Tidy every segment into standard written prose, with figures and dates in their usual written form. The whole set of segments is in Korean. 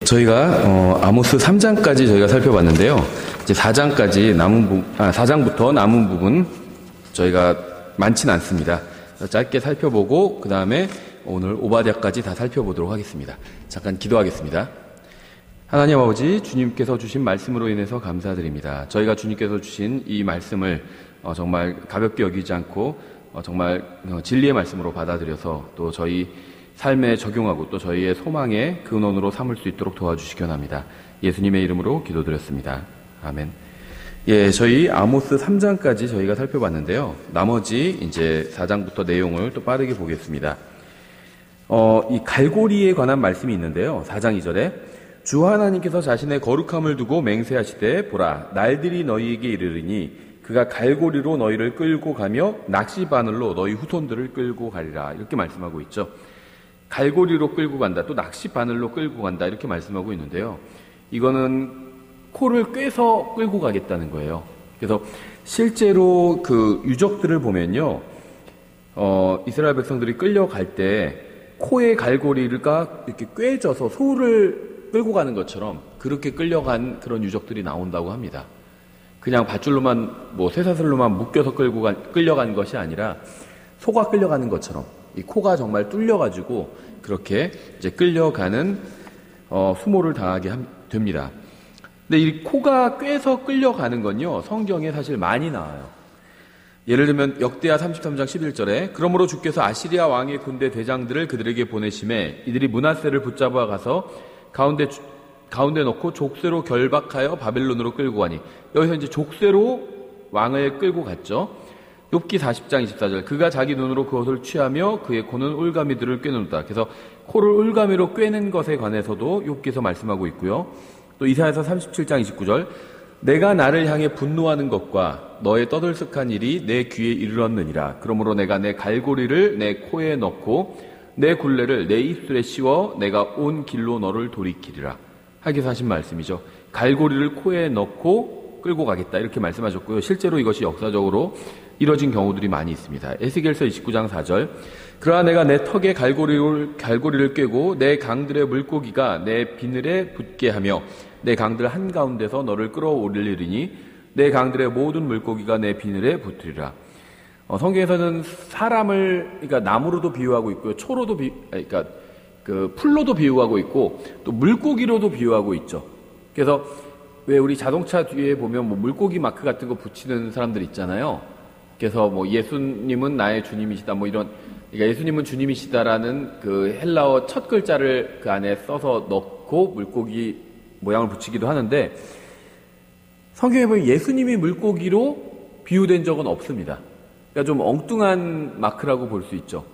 저희가 아모스 3장까지 저희가 살펴봤는데요. 이제 4장부터 남은 부분 저희가 많지는 않습니다. 짧게 살펴보고 그 다음에 오늘 오바댜까지 다 살펴보도록 하겠습니다. 잠깐 기도하겠습니다. 하나님 아버지, 주님께서 주신 말씀으로 인해서 감사드립니다. 저희가 주님께서 주신 이 말씀을 정말 가볍게 여기지 않고 정말 진리의 말씀으로 받아들여서 또 저희 삶에 적용하고 또 저희의 소망의 근원으로 삼을 수 있도록 도와주시기 원합니다. 예수님의 이름으로 기도드렸습니다. 아멘. 예, 저희 아모스 3장까지 저희가 살펴봤는데요. 나머지 이제 4장부터 내용을 또 빠르게 보겠습니다. 이 갈고리에 관한 말씀이 있는데요. 4장 2절에 주 하나님께서 자신의 거룩함을 두고 맹세하시되 보라, 날들이 너희에게 이르리니 그가 갈고리로 너희를 끌고 가며 낚시 바늘로 너희 후손들을 끌고 가리라. 이렇게 말씀하고 있죠. 갈고리로 끌고 간다, 또 낚시 바늘로 끌고 간다, 이렇게 말씀하고 있는데요. 이거는 코를 꿰서 끌고 가겠다는 거예요. 그래서 실제로 그 유적들을 보면요, 이스라엘 백성들이 끌려갈 때 코에 갈고리가 이렇게 꿰져서 소를 끌고 가는 것처럼 그렇게 끌려간 그런 유적들이 나온다고 합니다. 그냥 밧줄로만, 쇠사슬로만 묶여서 끌려간 것이 아니라 소가 끌려가는 것처럼 이 코가 정말 뚫려가지고 그렇게 이제 끌려가는 수모를 당하게 됩니다. 근데 이 코가 꿰서 끌려가는 건요, 성경에 사실 많이 나와요. 예를 들면 역대하 33장 11절에 그러므로 주께서 아시리아 왕의 군대 대장들을 그들에게 보내심에 이들이 므낫세를 붙잡아 가서 가운데 놓고 족쇄로 결박하여 바벨론으로 끌고 가니, 여기서 이제 족쇄로 왕을 끌고 갔죠. 욥기 40장 24절 그가 자기 눈으로 그것을 취하며 그의 코는 올가미들을 꿰는다. 그래서 코를 올가미로 꿰는 것에 관해서도 욥기에서 말씀하고 있고요. 또 이사야서 37장 29절 내가 나를 향해 분노하는 것과 너의 떠들썩한 일이 내 귀에 이르렀느니라. 그러므로 내가 내 갈고리를 내 코에 넣고 내 굴레를 내 입술에 씌워 내가 온 길로 너를 돌이키리라. 하기서 하신 말씀이죠. 갈고리를 코에 넣고 끌고 가겠다, 이렇게 말씀하셨고요. 실제로 이것이 역사적으로 이뤄진 경우들이 많이 있습니다. 에스겔서 29장 4절 그러나 내가 내 턱에 갈고리를 꿰고 내 강들의 물고기가 내 비늘에 붙게 하며 내 강들 한가운데서 너를 끌어올리리니 내 강들의 모든 물고기가 내 비늘에 붙으리라. 성경에서는 사람을, 그러니까 나무로도 비유하고 있고요, 초로도 그러니까 그 풀로도 비유하고 있고 또 물고기로도 비유하고 있죠. 그래서 왜 우리 자동차 뒤에 보면 물고기 마크 같은 거 붙이는 사람들 있잖아요. 그래서 예수님은 나의 주님이시다, 이런, 그러니까 예수님은 주님이시다라는 그 헬라어 첫 글자를 그 안에 써서 넣고 물고기 모양을 붙이기도 하는데, 성경에 보면 예수님이 물고기로 비유된 적은 없습니다. 그러니까 좀 엉뚱한 마크라고 볼 수 있죠.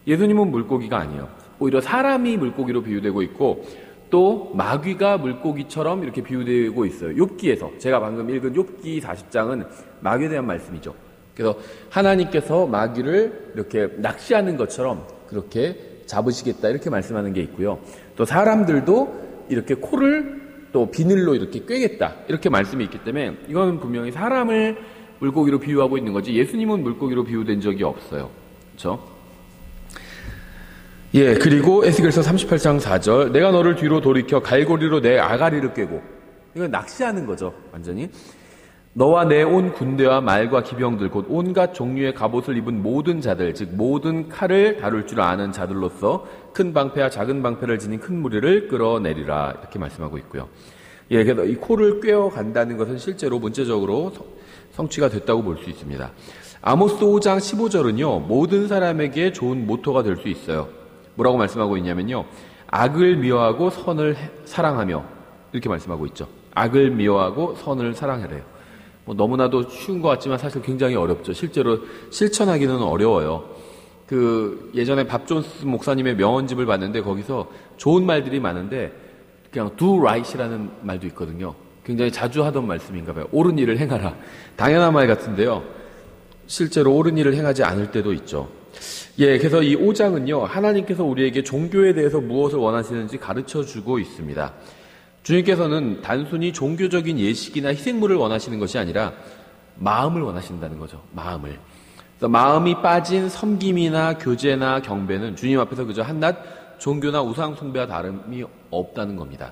예수님은 물고기가 아니에요. 오히려 사람이 물고기로 비유되고 있고 또 마귀가 물고기처럼 이렇게 비유되고 있어요. 욥기에서 제가 방금 읽은 욥기 40장은 마귀에 대한 말씀이죠. 그래서 하나님께서 마귀를 이렇게 낚시하는 것처럼 그렇게 잡으시겠다, 이렇게 말씀하는 게 있고요. 또 사람들도 이렇게 코를 또 비늘로 이렇게 꿰겠다, 이렇게 말씀이 있기 때문에 이건 분명히 사람을 물고기로 비유하고 있는 거지 예수님은 물고기로 비유된 적이 없어요. 그렇죠? 예, 그리고 에스겔서 38장 4절 내가 너를 뒤로 돌이켜 갈고리로 내 아가리를 꿰고, 이건 낚시하는 거죠, 완전히. 너와 내 온 군대와 말과 기병들 곧 온갖 종류의 갑옷을 입은 모든 자들, 즉 모든 칼을 다룰 줄 아는 자들로서 큰 방패와 작은 방패를 지닌 큰 무리를 끌어내리라, 이렇게 말씀하고 있고요. 예, 그래서 이 코를 꿰어 간다는 것은 실제로 문제적으로 성취가 됐다고 볼 수 있습니다. 아모스 5장 15절은요, 모든 사람에게 좋은 모토가 될 수 있어요. 뭐라고 말씀하고 있냐면요, 악을 미워하고 선을 사랑하며, 이렇게 말씀하고 있죠. 악을 미워하고 선을 사랑하래요. 너무나도 쉬운 것 같지만 사실 굉장히 어렵죠. 실제로 실천하기는 어려워요. 예전에 밥 존스 목사님의 명언집을 봤는데 거기서 좋은 말들이 많은데 그냥 do right이라는 말도 있거든요. 굉장히 자주 하던 말씀인가 봐요. 옳은 일을 행하라. 당연한 말 같은데요, 실제로 옳은 일을 행하지 않을 때도 있죠. 예, 그래서 이 5장은요, 하나님께서 우리에게 종교에 대해서 무엇을 원하시는지 가르쳐주고 있습니다. 주님께서는 단순히 종교적인 예식이나 희생물을 원하시는 것이 아니라 마음을 원하신다는 거죠. 마음을. 그래서 마음이 빠진 섬김이나 교제나 경배는 주님 앞에서 그저 한낱 종교나 우상 숭배와 다름이 없다는 겁니다.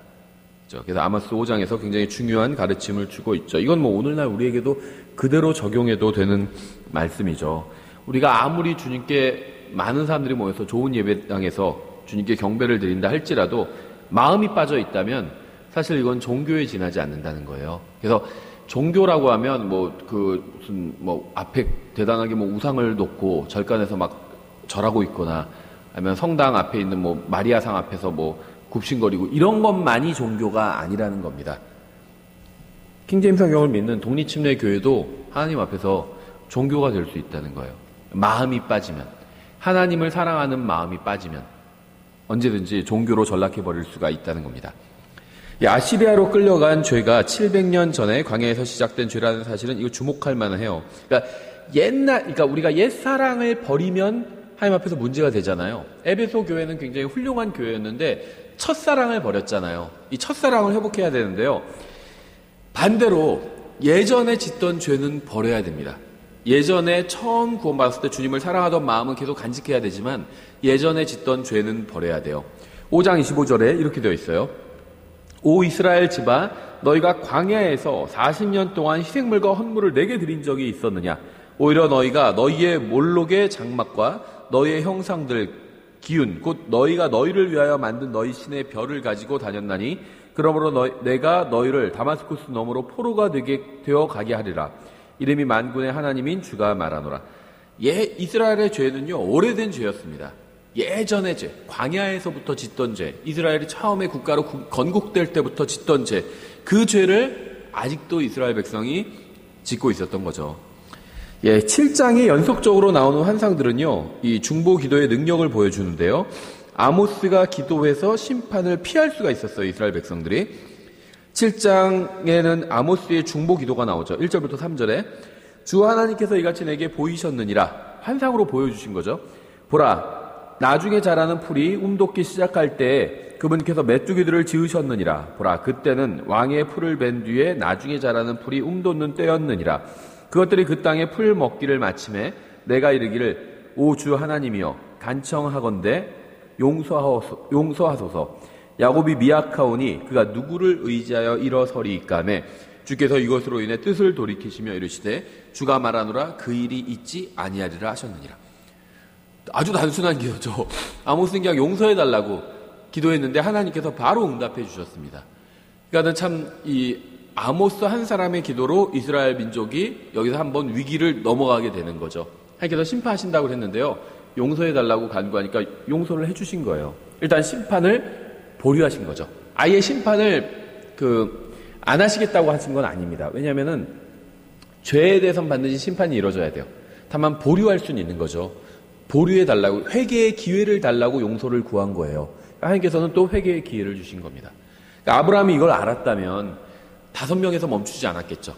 그래서 아모스 5장에서 굉장히 중요한 가르침을 주고 있죠. 이건 뭐 오늘날 우리에게도 그대로 적용해도 되는 말씀이죠. 우리가 아무리 주님께 많은 사람들이 모여서 좋은 예배당에서 주님께 경배를 드린다 할지라도 마음이 빠져 있다면 사실 이건 종교에 지나지 않는다는 거예요. 그래서 종교라고 하면 무슨 앞에 대단하게 우상을 놓고 절간에서 막 절하고 있거나 아니면 성당 앞에 있는 마리아상 앞에서 굽신거리고 이런 것만이 종교가 아니라는 겁니다. 킹제임스 성경을 믿는 독립침례 교회도 하나님 앞에서 종교가 될 수 있다는 거예요. 마음이 빠지면, 하나님을 사랑하는 마음이 빠지면 언제든지 종교로 전락해버릴 수가 있다는 겁니다. 아시리아로 끌려간 죄가 700년 전에 광야에서 시작된 죄라는 사실은 이거 주목할 만해요. 그러니까 우리가 옛사랑을 버리면 하나님 앞에서 문제가 되잖아요. 에베소 교회는 굉장히 훌륭한 교회였는데 첫사랑을 버렸잖아요. 이 첫사랑을 회복해야 되는데요. 반대로 예전에 짓던 죄는 버려야 됩니다. 예전에 처음 구원받았을 때 주님을 사랑하던 마음은 계속 간직해야 되지만 예전에 짓던 죄는 버려야 돼요. 5장 25절에 이렇게 되어 있어요. 오 이스라엘 집아, 너희가 광야에서 40년 동안 희생물과 헌물을 내게 드린 적이 있었느냐? 오히려 너희가 너희의 몰록의 장막과 너희의 형상들 기운 곧 너희가 너희를 위하여 만든 너희 신의 별을 가지고 다녔나니 그러므로 내가 너희를 다마스쿠스 너머로 포로가 되어 가게 하리라. 이름이 만군의 하나님인 주가 말하노라. 이스라엘의 죄는요, 오래된 죄였습니다. 예전의 죄, 광야에서부터 짓던 죄, 이스라엘이 처음에 국가로 건국될 때부터 짓던 죄, 그 죄를 아직도 이스라엘 백성이 짓고 있었던 거죠. 7장에 연속적으로 나오는 환상들은요, 이 중보 기도의 능력을 보여주는데요. 아모스가 기도해서 심판을 피할 수가 있었어요, 이스라엘 백성들이. 7장에는 아모스의 중보 기도가 나오죠. 1절부터 3절에 주 하나님께서 이같이 내게 보이셨느니라. 환상으로 보여주신 거죠. 보라, 나중에 자라는 풀이 움돋기 시작할 때 그분께서 메뚜기들을 지으셨느니라. 보라, 그때는 왕의 풀을 벤 뒤에 나중에 자라는 풀이 움돋는 때였느니라. 그것들이 그 땅에 풀 먹기를 마침에 내가 이르기를 오 주 하나님이여 간청하건대 용서하소서. 야곱이 미약하오니 그가 누구를 의지하여 일어서리이까매 주께서 이것으로 인해 뜻을 돌이키시며 이르시되 주가 말하노라 그 일이 있지 아니하리라 하셨느니라. 아주 단순한 기도죠. 아모스는 그냥 용서해달라고 기도했는데 하나님께서 바로 응답해 주셨습니다. 그러니까 참 아모스 한 사람의 기도로 이스라엘 민족이 여기서 한번 위기를 넘어가게 되는 거죠. 하나님께서 심판하신다고 했는데요. 용서해달라고 간구하니까 용서를 해주신 거예요. 일단 심판을 보류하신 거죠. 아예 심판을 안 하시겠다고 하신 건 아닙니다. 왜냐하면은 죄에 대해서는 반드시 심판이 이루어져야 돼요. 다만 보류할 수는 있는 거죠. 보류해달라고, 회개의 기회를 달라고 용서를 구한 거예요. 하나님께서는 또 회개의 기회를 주신 겁니다. 그러니까 아브라함이 이걸 알았다면 5명에서 멈추지 않았겠죠.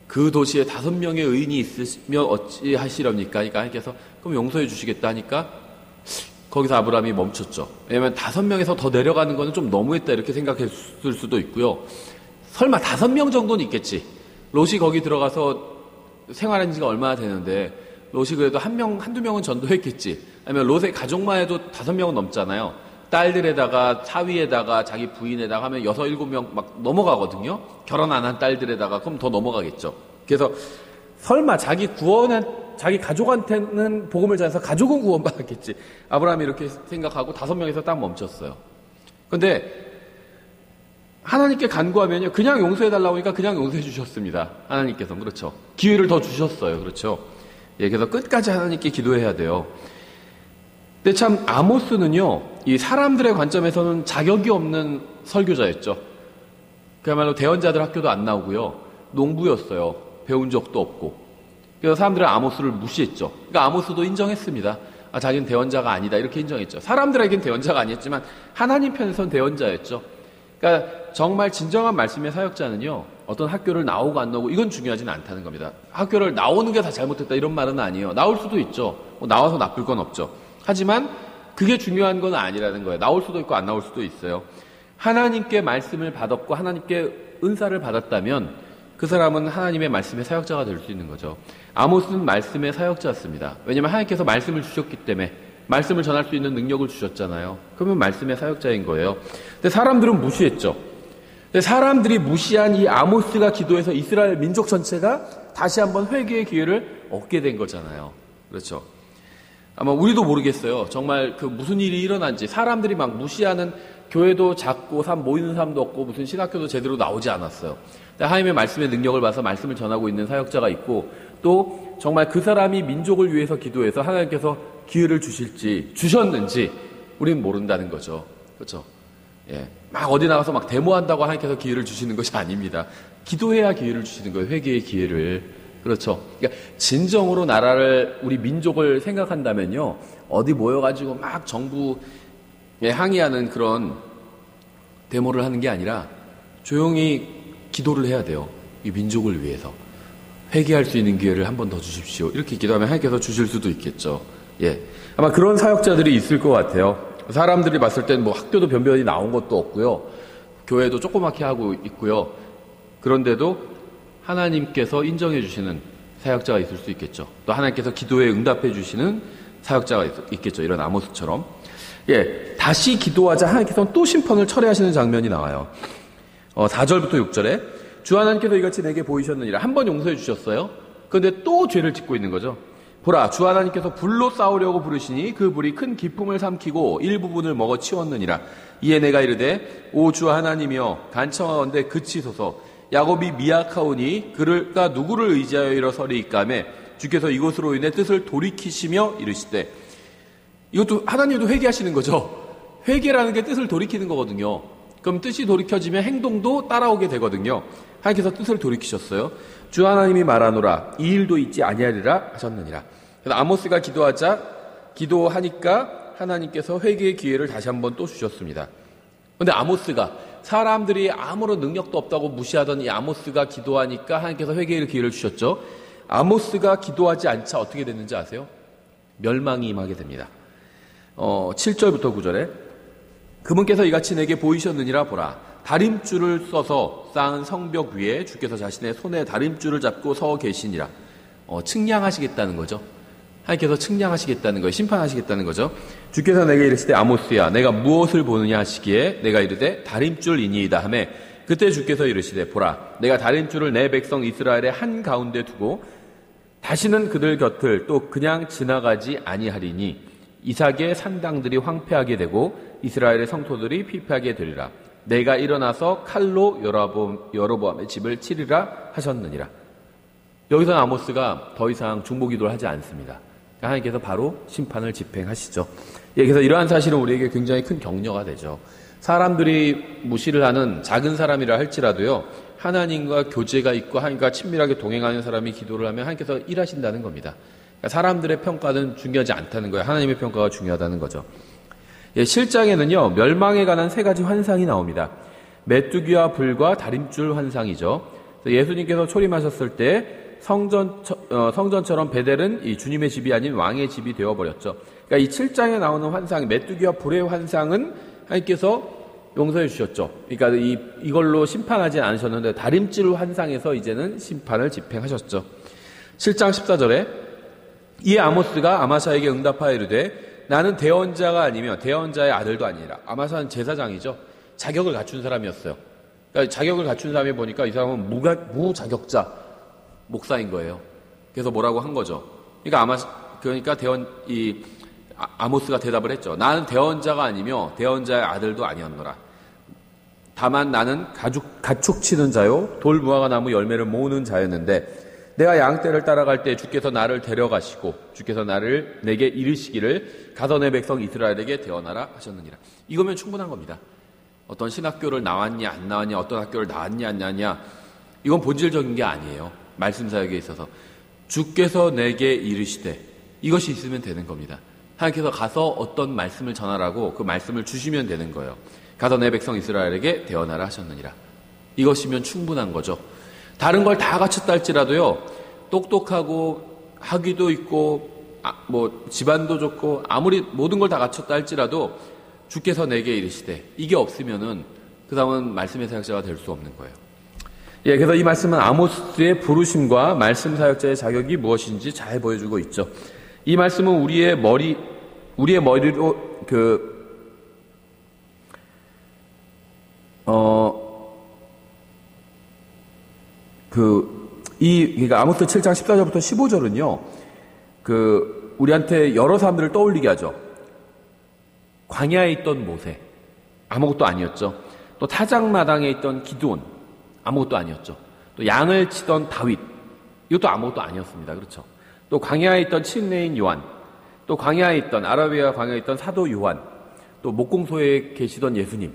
그 도시에 5명의 의인이 있으면 어찌 하시렵니까? 그러니까 하나님께서 그럼 용서해 주시겠다 하니까 거기서 아브라함이 멈췄죠. 왜냐하면 5명에서 더 내려가는 거는 좀 너무했다 이렇게 생각했을 수도 있고요. 설마 5명 정도는 있겠지. 롯이 거기 들어가서 생활한 지가 얼마나 되는데 롯이 그래도 한두 명은 전도했겠지. 아니면 롯의 가족만 해도 5명은 넘잖아요. 딸들에다가 사위에다가 자기 부인에다가 하면 6, 7명 막 넘어가거든요. 결혼 안 한 딸들에다가 그럼 더 넘어가겠죠. 그래서 설마 자기 가족한테는 복음을 전해서 가족은 구원받았겠지. 아브라함이 이렇게 생각하고 5명에서 딱 멈췄어요. 그런데 하나님께 간구하면요, 그냥 용서해달라고 하니까 그냥 용서해 주셨습니다. 하나님께서. 그렇죠. 기회를 더 주셨어요. 그렇죠. 그래서 끝까지 하나님께 기도해야 돼요. 근데 참 아모스는요, 이 사람들의 관점에서는 자격이 없는 설교자였죠. 그야말로 대언자들 학교도 안 나오고요, 농부였어요. 배운 적도 없고. 그래서 사람들은 아모스를 무시했죠. 그러니까 아모스도 인정했습니다. 자기는 대언자가 아니다 이렇게 인정했죠. 사람들에겐 대언자가 아니었지만 하나님 편에서는 대언자였죠. 그러니까 정말 진정한 말씀의 사역자는요, 어떤 학교를 나오고 안 나오고 이건 중요하지는 않다는 겁니다. 학교를 나오는 게 다 잘못됐다 이런 말은 아니에요. 나올 수도 있죠. 나와서 나쁠 건 없죠. 하지만 그게 중요한 건 아니라는 거예요. 나올 수도 있고 안 나올 수도 있어요. 하나님께 말씀을 받았고 하나님께 은사를 받았다면 그 사람은 하나님의 말씀의 사역자가 될 수 있는 거죠. 아모스는 말씀의 사역자였습니다. 왜냐하면 하나님께서 말씀을 주셨기 때문에, 말씀을 전할 수 있는 능력을 주셨잖아요. 그러면 말씀의 사역자인 거예요. 근데 사람들은 무시했죠. 근데 사람들이 무시한 이 아모스가 기도해서 이스라엘 민족 전체가 다시 한번 회개의 기회를 얻게 된 거잖아요. 그렇죠. 아마 우리도 모르겠어요. 정말 그 무슨 일이 일어난지. 사람들이 막 무시하는, 교회도 작고 모이는 사람도 없고 무슨 신학교도 제대로 나오지 않았어요. 하나님의 말씀의 능력을 봐서 말씀을 전하고 있는 사역자가 있고, 또 정말 그 사람이 민족을 위해서 기도해서 하나님께서 기회를 주셨는지 우리는 모른다는 거죠. 그렇죠. 예. 막 어디 나가서 막 데모한다고 하나님께서 기회를 주시는 것이 아닙니다. 기도해야 기회를 주시는 거예요. 회개의 기회를. 그렇죠. 그러니까 진정으로 나라를, 우리 민족을 생각한다면요, 어디 모여가지고 막 정부에 항의하는 그런 데모를 하는 게 아니라 조용히 기도를 해야 돼요. 이 민족을 위해서. 회개할 수 있는 기회를 한 번 더 주십시오. 이렇게 기도하면 하나님께서 주실 수도 있겠죠. 예. 아마 그런 사역자들이 있을 것 같아요. 사람들이 봤을 땐 뭐 학교도 변변히 나온 것도 없고요. 교회도 조그맣게 하고 있고요. 그런데도 하나님께서 인정해 주시는 사역자가 있을 수 있겠죠. 또 하나님께서 기도에 응답해 주시는 사역자가 있겠죠. 이런 아모스처럼. 예. 다시 기도하자 하나님께서는 또 심판을 철회하시는 장면이 나와요. 4절부터 6절에 주 하나님께서 이같이 내게 보이셨느니라. 한 번 용서해 주셨어요. 그런데 또 죄를 짓고 있는 거죠. 보라, 주 하나님께서 불로 싸우려고 부르시니 그 불이 큰 기품을 삼키고 일부분을 먹어 치웠느니라. 이에 내가 이르되 오 주 하나님이여 간청하건대 그치소서. 야곱이 미약하오니 그가 누구를 의지하여 일어서리이까매 주께서 이것으로 인해 뜻을 돌이키시며 이르시되. 이것도 하나님도 회개하시는 거죠. 회개라는 게 뜻을 돌이키는 거거든요. 그럼 뜻이 돌이켜지면 행동도 따라오게 되거든요. 하나님께서 뜻을 돌이키셨어요. 주 하나님이 말하노라 이 일도 있지 아니하리라 하셨느니라. 그래서 아모스가 기도하니까 하나님께서 회개의 기회를 다시 한번 또 주셨습니다. 그런데 아모스가, 사람들이 아무런 능력도 없다고 무시하던 이 아모스가 기도하니까 하나님께서 회개의 기회를 주셨죠. 아모스가 기도하지 않자 어떻게 됐는지 아세요? 멸망이 임하게 됩니다. 7절부터 9절에 그분께서 이같이 내게 보이셨느니라. 보라, 다림줄을 써서 쌓은 성벽 위에 주께서 자신의 손에 다림줄을 잡고 서 계시니라. 측량하시겠다는 거죠. 하나님께서 측량하시겠다는 거예요. 심판하시겠다는 거죠. 주께서 내게 이르시되 아모스야 내가 무엇을 보느냐 하시기에 내가 이르되 다림줄이니이다 하매 그때 주께서 이르시되 보라 내가 다림줄을 내 백성 이스라엘의 한가운데 두고 다시는 그들 곁을 또 그냥 지나가지 아니하리니 이삭의 산당들이 황폐하게 되고 이스라엘의 성토들이 피폐하게 되리라. 내가 일어나서 칼로 여로보암의 집을 치리라 하셨느니라. 여기서 아모스가 더 이상 중보기도를 하지 않습니다. 하나님께서 바로 심판을 집행하시죠. 예, 그래서 이러한 사실은 우리에게 굉장히 큰 격려가 되죠. 사람들이 무시를 하는 작은 사람이라 할지라도요, 하나님과 교제가 있고 하나님과 친밀하게 동행하는 사람이 기도를 하면 하나님께서 일하신다는 겁니다. 그러니까 사람들의 평가는 중요하지 않다는 거예요. 하나님의 평가가 중요하다는 거죠. 예, 7장에는요 멸망에 관한 3가지 환상이 나옵니다. 메뚜기와 불과 다림줄 환상이죠. 예수님께서 초림하셨을 때 성전처럼 베델은 이 주님의 집이 아닌 왕의 집이 되어버렸죠. 그러니까 이 7장에 나오는 환상, 메뚜기와 불의 환상은 하나님께서 용서해 주셨죠. 그러니까 이걸로 심판하지 않으셨는데 다림줄 환상에서 이제는 심판을 집행하셨죠. 7장 14절에 이에 아모스가 아마샤에게 응답하여 이르되 나는 대언자가 아니며 대언자의 아들도 아니라. 아마샤는 제사장이죠. 자격을 갖춘 사람이었어요. 그러니까 자격을 갖춘 사람이 보니까 이 사람은 무자격자 목사인 거예요. 그래서 뭐라고 한 거죠. 그러니까 아모스가 대답을 했죠. 나는 대언자가 아니며 대언자의 아들도 아니었노라. 다만 나는 가축 치는 자요 돌 무화과 나무 열매를 모으는 자였는데 내가 양떼를 따라갈 때 주께서 나를 데려가시고 주께서 내게 이르시기를 가서 내 백성 이스라엘에게 대언하라 하셨느니라. 이거면 충분한 겁니다. 어떤 신학교를 나왔냐 안 나왔냐, 어떤 학교를 나왔냐 안 나왔냐, 이건 본질적인 게 아니에요. 말씀 사역에 있어서 주께서 내게 이르시되 이것이 있으면 되는 겁니다. 하나님께서 가서 어떤 말씀을 전하라고 그 말씀을 주시면 되는 거예요. 가서 내 백성 이스라엘에게 대언하라 하셨느니라. 이것이면 충분한 거죠. 다른 걸 다 갖췄다 할지라도요, 똑똑하고 학위도 있고 집안도 좋고 아무리 모든 걸 다 갖췄다 할지라도 주께서 내게 이르시되 이게 없으면은 그 다음은 말씀의 사역자가 될 수 없는 거예요. 예, 그래서 이 말씀은 아모스의 부르심과 말씀 사역자의 자격이 무엇인지 잘 보여주고 있죠. 이 말씀은 우리의 머리로 그러니까 아모스 7장 14절부터 15절은요, 우리한테 여러 사람들을 떠올리게 하죠. 광야에 있던 모세, 아무것도 아니었죠. 또 타작마당에 있던 기드온, 아무것도 아니었죠. 또 양을 치던 다윗, 이것도 아무것도 아니었습니다. 그렇죠. 또 광야에 있던 친례인 요한, 또 광야에 있던, 아라비아 광야에 있던 사도 요한, 또 목공소에 계시던 예수님.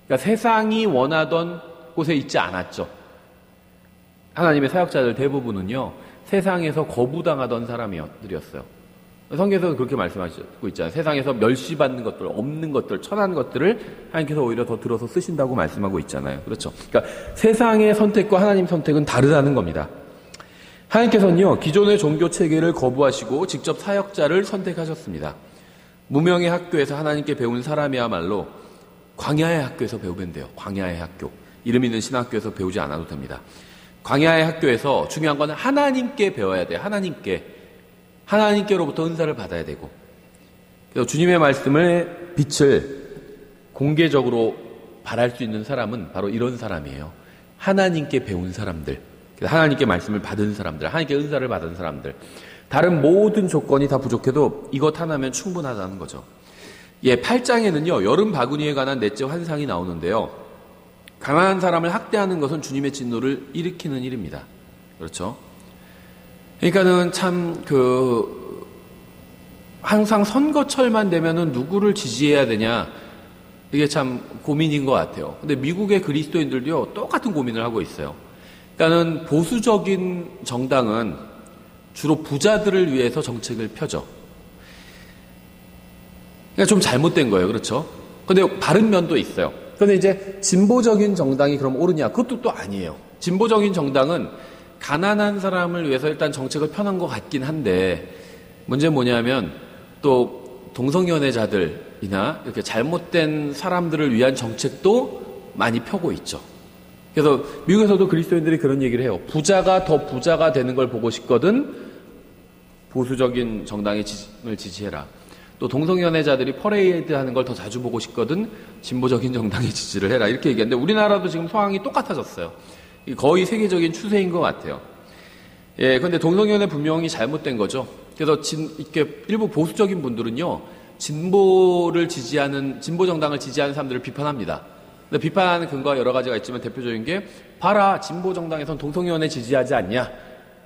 그러니까 세상이 원하던 곳에 있지 않았죠. 하나님의 사역자들 대부분은요, 세상에서 거부당하던 사람들이었어요. 성경에서는 그렇게 말씀하시고 있잖아요. 세상에서 멸시받는 것들, 없는 것들, 천한 것들을 하나님께서 오히려 더 들어서 쓰신다고 말씀하고 있잖아요. 그렇죠. 그러니까 세상의 선택과 하나님 선택은 다르다는 겁니다. 하나님께서는요, 기존의 종교 체계를 거부하시고 직접 사역자를 선택하셨습니다. 무명의 학교에서 하나님께 배운 사람이야말로 광야의 학교에서 배우면 돼요. 광야의 학교. 이름 있는 신학교에서 배우지 않아도 됩니다. 광야의 학교에서 중요한 건 하나님께 배워야 돼요. 하나님께로부터 은사를 받아야 되고. 그래서 주님의 말씀의 빛을 공개적으로 발할 수 있는 사람은 바로 이런 사람이에요. 하나님께 배운 사람들, 하나님께 말씀을 받은 사람들, 하나님께 은사를 받은 사람들. 다른 모든 조건이 다 부족해도 이것 하나면 충분하다는 거죠. 8장에는요, 여름 바구니에 관한 넷째 환상이 나오는데요. 가난한 사람을 학대하는 것은 주님의 진노를 일으키는 일입니다. 그렇죠? 그러니까는 참, 항상 선거철만 되면은 누구를 지지해야 되냐, 이게 참 고민인 것 같아요. 근데 미국의 그리스도인들도요, 똑같은 고민을 하고 있어요. 그러니까는 보수적인 정당은 주로 부자들을 위해서 정책을 펴죠. 그러니까 좀 잘못된 거예요. 그렇죠? 근데 바른 면도 있어요. 그런데 이제 진보적인 정당이 그럼 옳으냐? 그것도 또 아니에요. 진보적인 정당은 가난한 사람을 위해서 일단 정책을 펴는 것 같긴 한데, 문제는 뭐냐면 또 동성연애자들이나 이렇게 잘못된 사람들을 위한 정책도 많이 펴고 있죠. 그래서 미국에서도 그리스도인들이 그런 얘기를 해요. 부자가 더 부자가 되는 걸 보고 싶거든 보수적인 정당의 을 지지해라. 또 동성연애자들이 퍼레이드 하는 걸 더 자주 보고 싶거든 진보적인 정당에 지지를 해라. 이렇게 얘기하는데 우리나라도 지금 상황이 똑같아졌어요. 거의 세계적인 추세인 것 같아요. 그런데 동성연애 분명히 잘못된 거죠. 그래서 이렇게 일부 보수적인 분들은요, 진보 정당을 지지하는 사람들을 비판합니다. 근데 비판하는 근거가 여러 가지가 있지만 대표적인 게, 봐라, 진보 정당에선 동성연애 지지하지 않냐.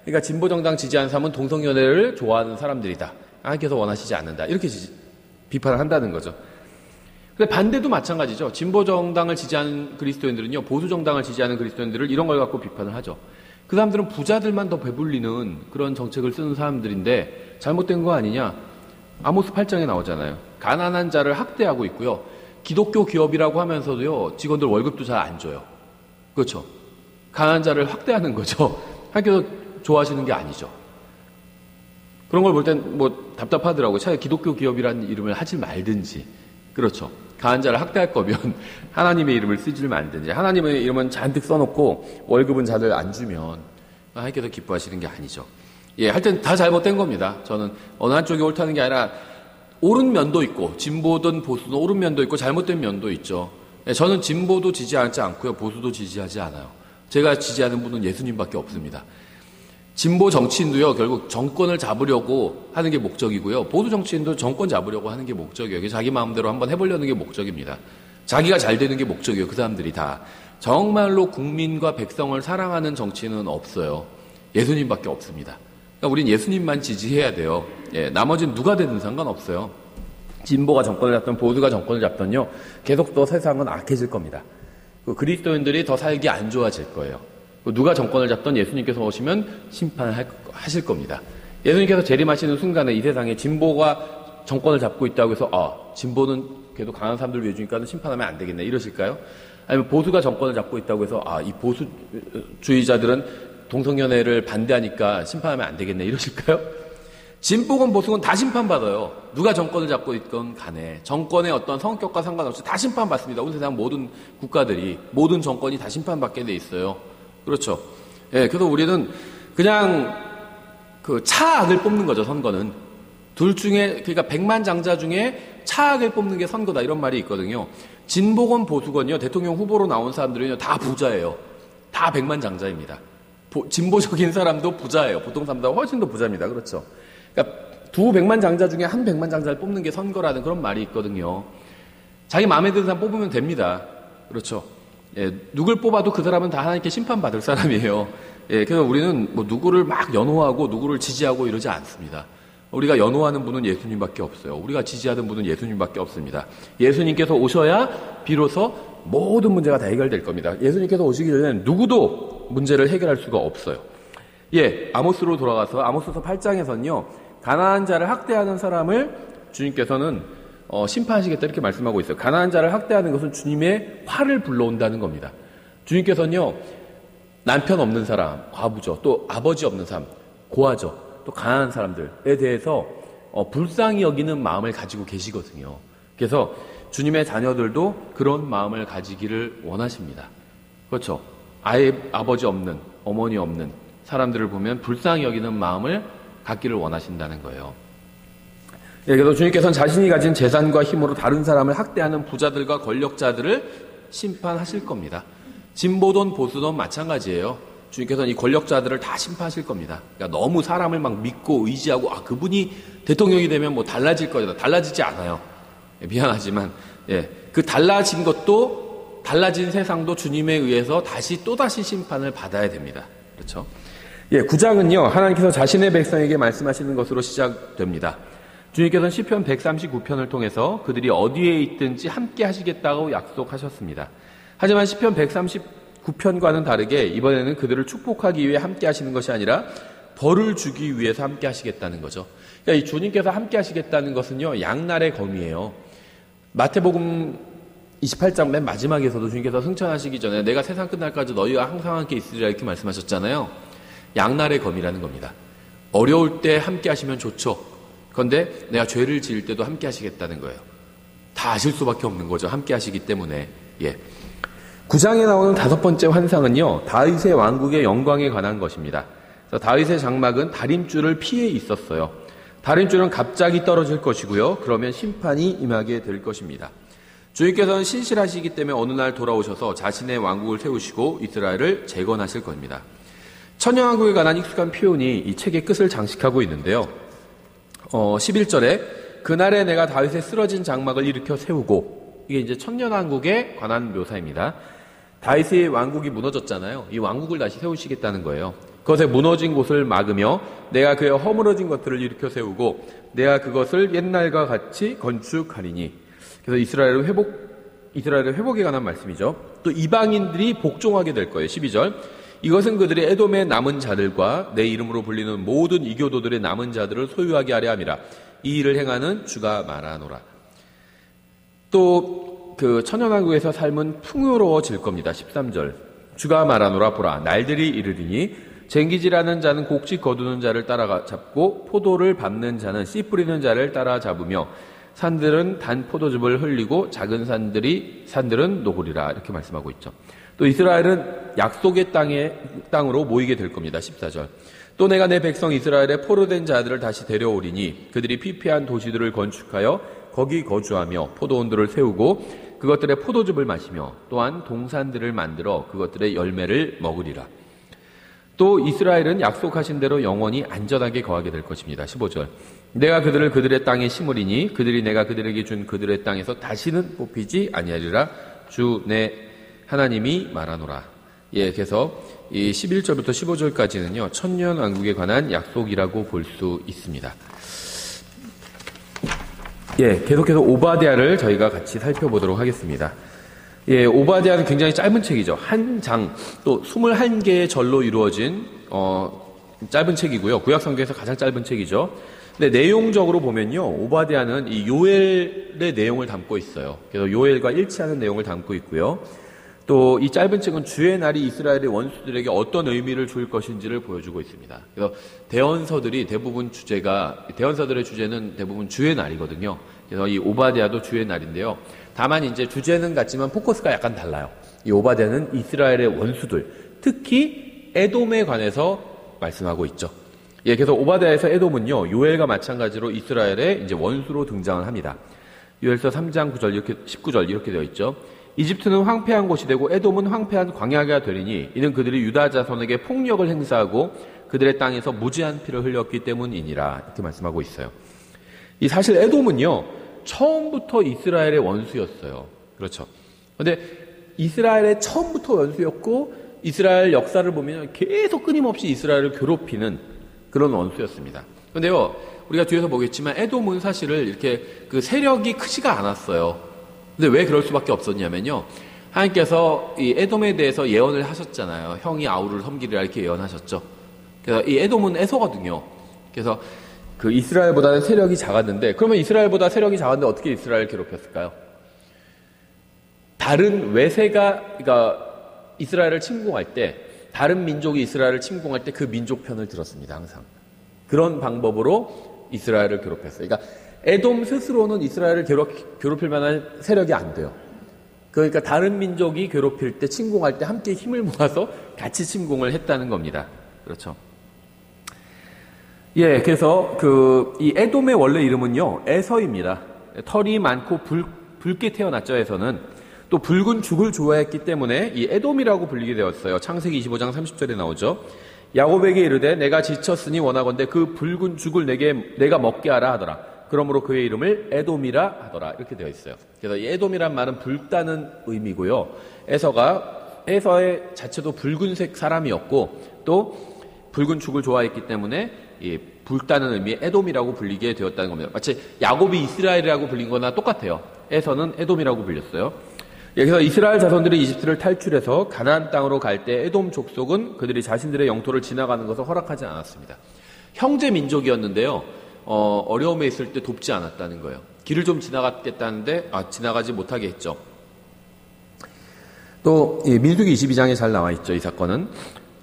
그러니까 진보 정당 지지하는 사람은 동성연애를 좋아하는 사람들이다. 하나님께서 원하시지 않는다. 이렇게 비판을 한다는 거죠. 근데 반대도 마찬가지죠. 진보 정당을 지지하는 그리스도인들은요, 보수 정당을 지지하는 그리스도인들을 이런 걸 갖고 비판을 하죠. 그 사람들은 부자들만 더 배불리는 그런 정책을 쓰는 사람들인데 잘못된 거 아니냐? 아모스 8장에 나오잖아요. 가난한 자를 학대하고 있고요. 기독교 기업이라고 하면서도요, 직원들 월급도 잘 안 줘요. 그렇죠? 가난한 자를 확대하는 거죠. 하나님께서 좋아하시는 게 아니죠. 그런 걸 볼 땐 답답하더라고요. 차라리 기독교 기업이라는 이름을 하지 말든지. 그렇죠. 가난한 자를 학대할 거면 하나님의 이름을 쓰지 말든지. 하나님의 이름은 잔뜩 써놓고 월급은 잘 안 주면 하나님께서 기뻐하시는 게 아니죠. 하여튼 다 잘못된 겁니다. 저는 어느 한쪽이 옳다는 게 아니라 옳은 면도 있고, 진보든 보수든 옳은 면도 있고 잘못된 면도 있죠. 저는 진보도 지지하지 않고요, 보수도 지지하지 않아요. 제가 지지하는 분은 예수님밖에 없습니다. 진보 정치인도요, 결국 정권을 잡으려고 하는 게 목적이고요, 보수 정치인도 정권 잡으려고 하는 게 목적이에요. 자기 마음대로 한번 해보려는 게 목적입니다. 자기가 잘 되는 게 목적이에요. 그 사람들이 다. 정말로 국민과 백성을 사랑하는 정치인은 없어요. 예수님밖에 없습니다. 그러니까 우린 예수님만 지지해야 돼요. 나머지는 누가 되든 상관없어요. 진보가 정권을 잡든 보수가 정권을 잡든요, 계속 더 세상은 악해질 겁니다. 그리스도인들이 더 살기 안 좋아질 거예요. 누가 정권을 잡든 예수님께서 오시면 심판하실 겁니다. 예수님께서 재림하시는 순간에 이 세상에 진보가 정권을 잡고 있다고 해서 진보는 그래도 강한 사람들 위해 주니까 심판하면 안 되겠네, 이러실까요? 아니면 보수가 정권을 잡고 있다고 해서 이 보수주의자들은 동성연애를 반대하니까 심판하면 안 되겠네, 이러실까요? 진보건 보수건 다 심판받아요. 누가 정권을 잡고 있건 간에 정권의 어떤 성격과 상관없이 다 심판받습니다. 온 세상 모든 국가들이, 모든 정권이 다 심판받게 돼 있어요. 그렇죠. 그래서 우리는 그냥 차악을 뽑는 거죠, 선거는. 둘 중에, 그러니까 백만장자 중에 차악을 뽑는 게 선거다, 이런 말이 있거든요. 진보건 보수건요, 대통령 후보로 나온 사람들은요, 다 부자예요. 다 백만장자입니다. 진보적인 사람도 부자예요. 보통 사람보다 훨씬 더 부자입니다. 그렇죠. 그러니까 두 백만장자 중에 한 백만장자를 뽑는 게 선거라는 그런 말이 있거든요. 자기 마음에 드는 사람 뽑으면 됩니다. 그렇죠. 예, 누굴 뽑아도 그 사람은 다 하나님께 심판받을 사람이에요. 예, 그래서 우리는 뭐 누구를 막 연호하고 누구를 지지하고 이러지 않습니다. 우리가 연호하는 분은 예수님밖에 없어요. 우리가 지지하는 분은 예수님밖에 없습니다. 예수님께서 오셔야 비로소 모든 문제가 다 해결될 겁니다. 예수님께서 오시기 전에는 누구도 문제를 해결할 수가 없어요. 예, 아모스로 돌아가서 아모스서 8장에서는요. 가난한 자를 학대하는 사람을 주님께서는 심판하시겠다 이렇게 말씀하고 있어요. 가난한 자를 학대하는 것은 주님의 화를 불러온다는 겁니다. 주님께서는요. 남편 없는 사람, 과부죠. 또 아버지 없는 사람, 고아죠. 또 가난한 사람들에 대해서 불쌍히 여기는 마음을 가지고 계시거든요. 그래서 주님의 자녀들도 그런 마음을 가지기를 원하십니다. 그렇죠. 아버지 없는, 어머니 없는 사람들을 보면 불쌍히 여기는 마음을 갖기를 원하신다는 거예요. 예, 그래서 주님께서는 자신이 가진 재산과 힘으로 다른 사람을 학대하는 부자들과 권력자들을 심판하실 겁니다. 진보든 보수든 마찬가지예요. 주님께서는 이 권력자들을 다 심판하실 겁니다. 그러니까 너무 사람을 막 믿고 의지하고 그분이 대통령이 되면 뭐 달라질 거다. 달라지지 않아요. 예, 미안하지만 그 달라진 것도 달라진 세상도 주님에 의해서 또다시 심판을 받아야 됩니다. 그렇죠? 예, 9장은요. 하나님께서 자신의 백성에게 말씀하시는 것으로 시작됩니다. 주님께서는 시편 139편을 통해서 그들이 어디에 있든지 함께 하시겠다고 약속하셨습니다. 하지만 시편 139편과는 다르게 이번에는 그들을 축복하기 위해 함께 하시는 것이 아니라 벌을 주기 위해서 함께 하시겠다는 거죠. 그러니까 이 주님께서 함께 하시겠다는 것은요. 양날의 검이에요. 마태복음 28장 맨 마지막에서도 주님께서 승천하시기 전에 내가 세상 끝날까지 너희와 항상 함께 있으리라 이렇게 말씀하셨잖아요. 양날의 검이라는 겁니다. 어려울 때 함께 하시면 좋죠. 그런데 내가 죄를 지을 때도 함께 하시겠다는 거예요. 다 아실 수밖에 없는 거죠. 함께 하시기 때문에. 예. 9장에 나오는 5번째 환상은요. 다윗의 왕국의 영광에 관한 것입니다. 그래서 다윗의 장막은 다림줄을 피해 있었어요. 다림줄은 갑자기 떨어질 것이고요. 그러면 심판이 임하게 될 것입니다. 주님께서는 신실하시기 때문에 어느 날 돌아오셔서 자신의 왕국을 세우시고 이스라엘을 재건하실 겁니다. 천년왕국에 관한 익숙한 표현이 이 책의 끝을 장식하고 있는데요. 11절에 그날에 내가 다윗의 쓰러진 장막을 일으켜 세우고 이게 이제 천년왕국에 관한 묘사입니다. 다윗의 왕국이 무너졌잖아요. 이 왕국을 다시 세우시겠다는 거예요. 그것에 무너진 곳을 막으며 내가 그의 허물어진 것들을 일으켜 세우고 내가 그것을 옛날과 같이 건축하리니. 그래서 이스라엘의 회복에 관한 말씀이죠. 또 이방인들이 복종하게 될 거예요. 12절. 이것은 그들이 에돔의 남은 자들과 내 이름으로 불리는 모든 이교도들의 남은 자들을 소유하게 하려 함이라. 이 일을 행하는 주가 말하노라. 또 그 천년왕국에서 삶은 풍요로워질 겁니다. 13절. 주가 말하노라. 보라 날들이 이르리니 쟁기질하는 자는 곡식 거두는 자를 따라잡고 포도를 밟는 자는 씨 뿌리는 자를 따라잡으며 산들은 단 포도즙을 흘리고 작은 산들은 노구리라. 이렇게 말씀하고 있죠. 또 이스라엘은 약속의 땅으로 모이게 될 겁니다. 14절. 또 내가 내 백성 이스라엘의 포로된 자들을 다시 데려오리니 그들이 피폐한 도시들을 건축하여 거기 거주하며 포도원들을 세우고 그것들의 포도즙을 마시며 또한 동산들을 만들어 그것들의 열매를 먹으리라. 또 이스라엘은 약속하신 대로 영원히 안전하게 거하게 될 것입니다. 15절. 내가 그들을 그들의 땅에 심으리니 그들이 내가 그들에게 준 그들의 땅에서 다시는 뽑히지 아니하리라. 주 내 하나님이 말하노라. 예, 그래서 이 11절부터 15절까지는요. 천년왕국에 관한 약속이라고 볼 수 있습니다. 예, 계속해서 오바댜를 저희가 같이 살펴보도록 하겠습니다. 예, 오바댜는 굉장히 짧은 책이죠. 한 장, 또 21개의 절로 이루어진 짧은 책이고요. 구약성경에서 가장 짧은 책이죠. 근데 내용적으로 보면요. 오바댜는 이 요엘의 내용을 담고 있어요. 그래서 요엘과 일치하는 내용을 담고 있고요. 또 이 짧은 책은 주의 날이 이스라엘의 원수들에게 어떤 의미를 줄 것인지를 보여주고 있습니다. 그래서 대언서들의 주제는 대부분 주의 날이거든요. 그래서 이 오바댜도 주의 날인데요. 다만 이제 주제는 같지만 포커스가 약간 달라요. 이 오바댜는 이스라엘의 원수들, 특히 에돔에 관해서 말씀하고 있죠. 예, 그래서 오바댜에서 에돔은요, 요엘과 마찬가지로 이스라엘의 이제 원수로 등장을 합니다. 요엘서 3장 9절 19절 이렇게 되어 있죠. 이집트는 황폐한 곳이 되고 에돔은 황폐한 광야가 되리니 이는 그들이 유다 자손에게 폭력을 행사하고 그들의 땅에서 무지한 피를 흘렸기 때문이니라. 이렇게 말씀하고 있어요. 이 사실 에돔은요, 처음부터 이스라엘의 원수였어요. 그렇죠. 그런데 이스라엘의 처음부터 원수였고 이스라엘 역사를 보면 계속 끊임없이 이스라엘을 괴롭히는 그런 원수였습니다. 그런데요, 우리가 뒤에서 보겠지만 에돔은 사실은 이렇게 그 세력이 크지가 않았어요. 근데 왜 그럴 수밖에 없었냐면요, 하나님께서 이 에돔에 대해서 예언을 하셨잖아요. 형이 아우를 섬기리라 이렇게 예언하셨죠. 그래서 이 에돔은 에서거든요. 그래서 그 이스라엘보다는 세력이 작았는데, 그러면 이스라엘보다 세력이 작았는데 어떻게 이스라엘을 괴롭혔을까요? 다른 외세가, 그러니까 이스라엘을 침공할 때, 다른 민족이 이스라엘을 침공할 때 그 민족 편을 들었습니다. 항상 그런 방법으로 이스라엘을 괴롭혔어요. 그러니까 에돔 스스로는 이스라엘을 괴롭힐 만한 세력이 안 돼요. 그러니까 다른 민족이 괴롭힐 때, 침공할 때 함께 힘을 모아서 같이 침공을 했다는 겁니다. 그렇죠. 예, 그래서 이 에돔의 원래 이름은요, 에서입니다. 털이 많고 붉게 태어났죠, 에서는. 또 붉은 죽을 좋아했기 때문에 이 에돔이라고 불리게 되었어요. 창세기 25장 30절에 나오죠. 야곱에게 이르되 내가 지쳤으니 원하건대 그 붉은 죽을 내가 먹게 하라 하더라. 그러므로 그의 이름을 에돔이라 하더라. 이렇게 되어 있어요. 그래서 이 에돔이란 말은 붉다는 의미고요. 에서의 자체도 붉은색 사람이었고 또 붉은 죽을 좋아했기 때문에 이 붉다는 의미의 에돔이라고 불리게 되었다는 겁니다. 마치 야곱이 이스라엘이라고 불린 거나 똑같아요. 에서는 에돔이라고 불렸어요. 그래서 이스라엘 자손들이 이집트를 탈출해서 가나안 땅으로 갈 때 에돔 족속은 그들이 자신들의 영토를 지나가는 것을 허락하지 않았습니다. 형제 민족이었는데요. 어려움에 있을 때 돕지 않았다는 거예요. 길을 좀 지나갔겠다는데 지나가지 못하게 했죠. 또 민수기 22장에 잘 나와 있죠. 이 사건은.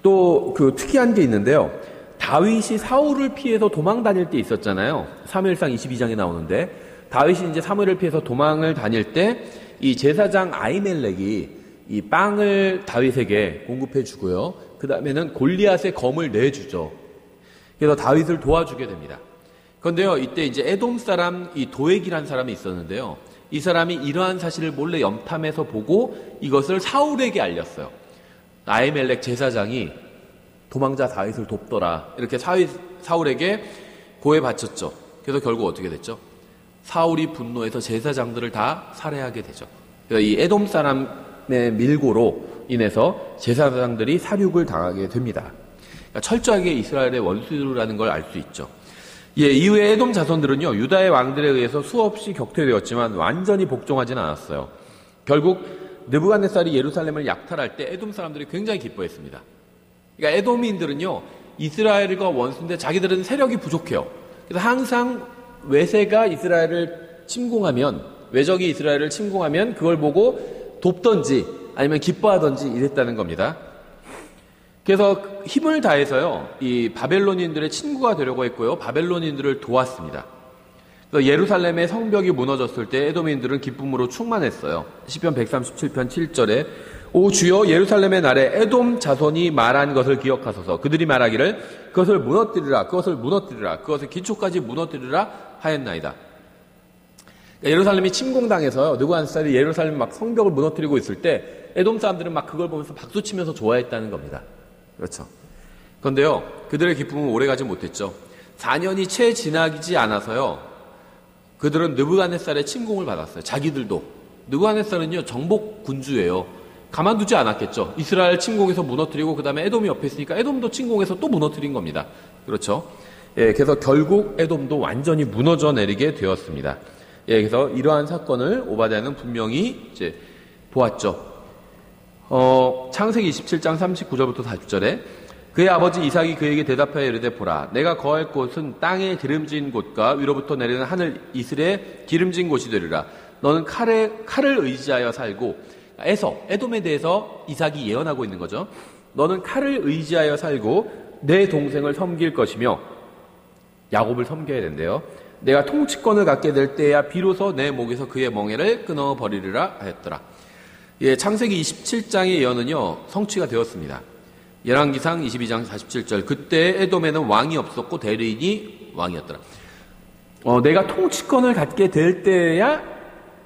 또 그 특이한 게 있는데요. 다윗이 사울을 피해서 도망 다닐 때 있었잖아요. 사무엘상 22장에 나오는데 다윗이 이제 사무엘을 피해서 도망을 다닐 때 이 제사장 아히멜렉이 이 빵을 다윗에게 공급해 주고요. 그 다음에는 골리앗의 검을 내주죠. 그래서 다윗을 도와주게 됩니다. 그런데요, 이때 이제 에돔 사람 이 도액이라는 사람이 있었는데요. 이 사람이 이러한 사실을 몰래 염탐해서 보고 이것을 사울에게 알렸어요. 아히멜렉 제사장이 도망자 다윗을 돕더라. 이렇게 사울에게 고해 바쳤죠. 그래서 결국 어떻게 됐죠? 사울이 분노해서 제사장들을 다 살해하게 되죠. 그래서 이 에돔 사람의 밀고로 인해서 제사장들이 살육을 당하게 됩니다. 그러니까 철저하게 이스라엘의 원수라는 걸 알 수 있죠. 예, 이후에 에돔 자손들은요, 유다의 왕들에 의해서 수없이 격퇴되었지만 완전히 복종하지는 않았어요. 결국 느부갓네살이 예루살렘을 약탈할 때 에돔 사람들이 굉장히 기뻐했습니다. 그러니까 에돔인들은요, 이스라엘과 원수인데 자기들은 세력이 부족해요. 그래서 항상 외세가 이스라엘을 침공하면, 외적이 이스라엘을 침공하면 그걸 보고 돕던지 아니면 기뻐하던지 이랬다는 겁니다. 그래서 힘을 다해서요, 이 바벨론인들의 친구가 되려고 했고요, 바벨론인들을 도왔습니다. 그래서 예루살렘의 성벽이 무너졌을 때 에돔인들은 기쁨으로 충만했어요. 시편 137편 7절에 오 주여 예루살렘의 날에 에돔 자손이 말한 것을 기억하소서. 그들이 말하기를 그것을 무너뜨리라, 그것을 무너뜨리라, 그것을 기초까지 무너뜨리라 하였나이다. 그러니까 예루살렘이 침공당해서요, 느부갓네살이 예루살렘 막 성벽을 무너뜨리고 있을 때 에돔 사람들은 막 그걸 보면서 박수치면서 좋아했다는 겁니다. 그렇죠. 그런데요, 그들의 기쁨은 오래가지 못했죠. 4년이 채 지나지 않아서요, 그들은 느부갓네살의 침공을 받았어요. 자기들도. 느부갓네살은요, 정복 군주예요. 가만두지 않았겠죠. 이스라엘 침공해서 무너뜨리고 그 다음에 에돔이 옆에 있으니까 에돔도 침공해서 또 무너뜨린 겁니다. 그렇죠. 예, 그래서 결국 에돔도 완전히 무너져 내리게 되었습니다. 예, 그래서 이러한 사건을 오바댜는 분명히 이제 보았죠. 창세기 27장 39절부터 40절에 그의 아버지 이삭이 그에게 대답하여 이르되 보라, 내가 거할 곳은 땅에 기름진 곳과 위로부터 내리는 하늘 이슬에 기름진 곳이 되리라. 너는 칼을 의지하여 살고, 에돔에 대해서 이삭이 예언하고 있는 거죠. 너는 칼을 의지하여 살고 내 동생을 섬길 것이며, 야곱을 섬겨야 된대요. 내가 통치권을 갖게 될 때야 비로소 내 목에서 그의 멍에를 끊어버리리라 하였더라. 예, 창세기 27장의 예언은요, 성취가 되었습니다. 열왕기상 22장 47절 그때 에돔에는 왕이 없었고 대리인이 왕이었더라. 내가 통치권을 갖게 될 때야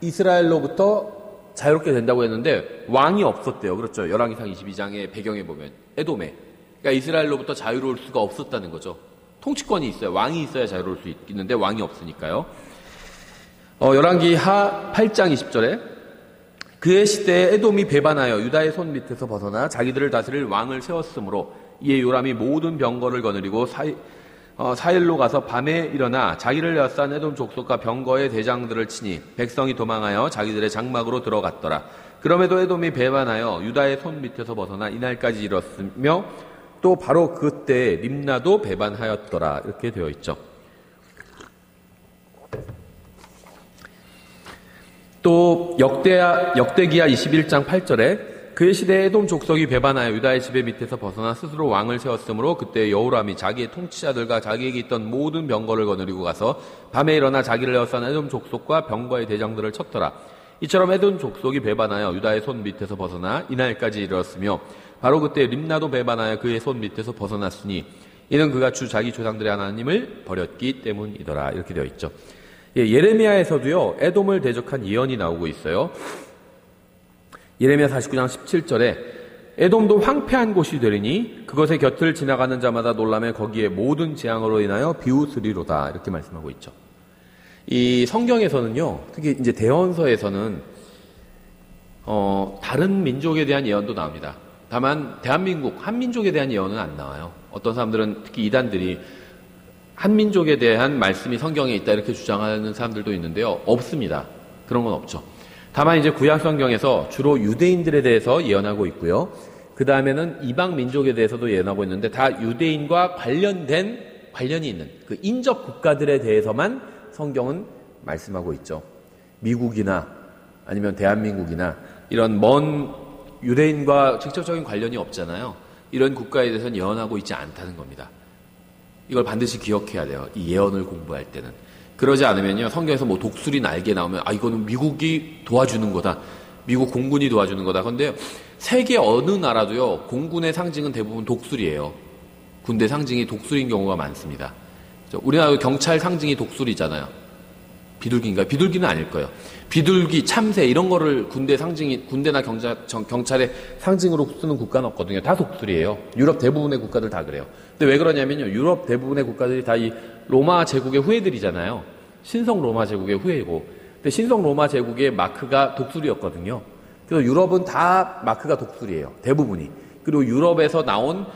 이스라엘로부터 자유롭게 된다고 했는데 왕이 없었대요. 그렇죠. 열왕기상 22장의 배경에 보면 에돔에. 그러니까 이스라엘로부터 자유로울 수가 없었다는 거죠. 통치권이 있어요. 왕이 있어야 자유로울 수 있는데 왕이 없으니까요. 열왕기 하 8장 20절에 그의 시대에 에돔이 배반하여 유다의 손 밑에서 벗어나 자기들을 다스릴 왕을 세웠으므로 이에 요람이 모든 병거를 거느리고 사일로 가서 밤에 일어나 자기를 에워싼 에돔 족속과 병거의 대장들을 치니 백성이 도망하여 자기들의 장막으로 들어갔더라. 그럼에도 에돔이 배반하여 유다의 손 밑에서 벗어나 이날까지 이뤘으며 또 바로 그때 림나도 배반하였더라. 이렇게 되어 있죠. 또 역대기야 21장 8절에 그의 시대에 에돔 족속이 배반하여 유다의 지배 밑에서 벗어나 스스로 왕을 세웠으므로 그때 여호람이 자기의 통치자들과 자기에게 있던 모든 병거를 거느리고 가서 밤에 일어나 자기를 에워싼 에돔 족속과 병거의 대장들을 쳤더라. 이처럼 에돔 족속이 배반하여 유다의 손 밑에서 벗어나 이날까지 이르렀으며 바로 그때 림나도 배반하여 그의 손 밑에서 벗어났으니 이는 그가 자기 조상들의 하나님을 버렸기 때문이더라. 이렇게 되어 있죠. 예레미야에서도요, 에돔을 대적한 예언이 나오고 있어요. 예레미야 49장 17절에 에돔도 황폐한 곳이 되리니 그것의 곁을 지나가는 자마다 놀라매 거기에 모든 재앙으로 인하여 비웃으리로다. 이렇게 말씀하고 있죠. 이 성경에서는요, 특히 이제 대언서에서는 다른 민족에 대한 예언도 나옵니다. 다만 대한민국 한민족에 대한 예언은 안 나와요. 어떤 사람들은 특히 이단들이 한민족에 대한 말씀이 성경에 있다 이렇게 주장하는 사람들도 있는데요. 없습니다. 그런 건 없죠. 다만 이제 구약 성경에서 주로 유대인들에 대해서 예언하고 있고요. 그 다음에는 이방 민족에 대해서도 예언하고 있는데 다 유대인과 관련이 있는 그 인접 국가들에 대해서만 성경은 말씀하고 있죠. 미국이나 아니면 대한민국이나 이런 먼 유대인과 직접적인 관련이 없잖아요. 이런 국가에 대해서는 예언하고 있지 않다는 겁니다. 이걸 반드시 기억해야 돼요. 이 예언을 공부할 때는. 그러지 않으면요, 성경에서 뭐 독수리 날개 나오면 이거는 미국이 도와주는 거다. 미국 공군이 도와주는 거다. 그런데 세계 어느 나라도요, 공군의 상징은 대부분 독수리예요. 군대 상징이 독수리인 경우가 많습니다. 우리나라 경찰 상징이 독수리잖아요. 비둘기인가요? 비둘기는 아닐 거예요. 비둘기, 참새 이런 거를 군대나 경찰의 상징으로 쓰는 국가는 없거든요. 다 독수리예요. 유럽 대부분의 국가들 다 그래요. 근데 왜 그러냐면요, 유럽 대부분의 국가들이 다 이 로마 제국의 후예들이잖아요. 신성 로마 제국의 후예고, 근데 신성 로마 제국의 마크가 독수리였거든요. 그래서 유럽은 다 마크가 독수리예요. 대부분이. 그리고 유럽에서 나온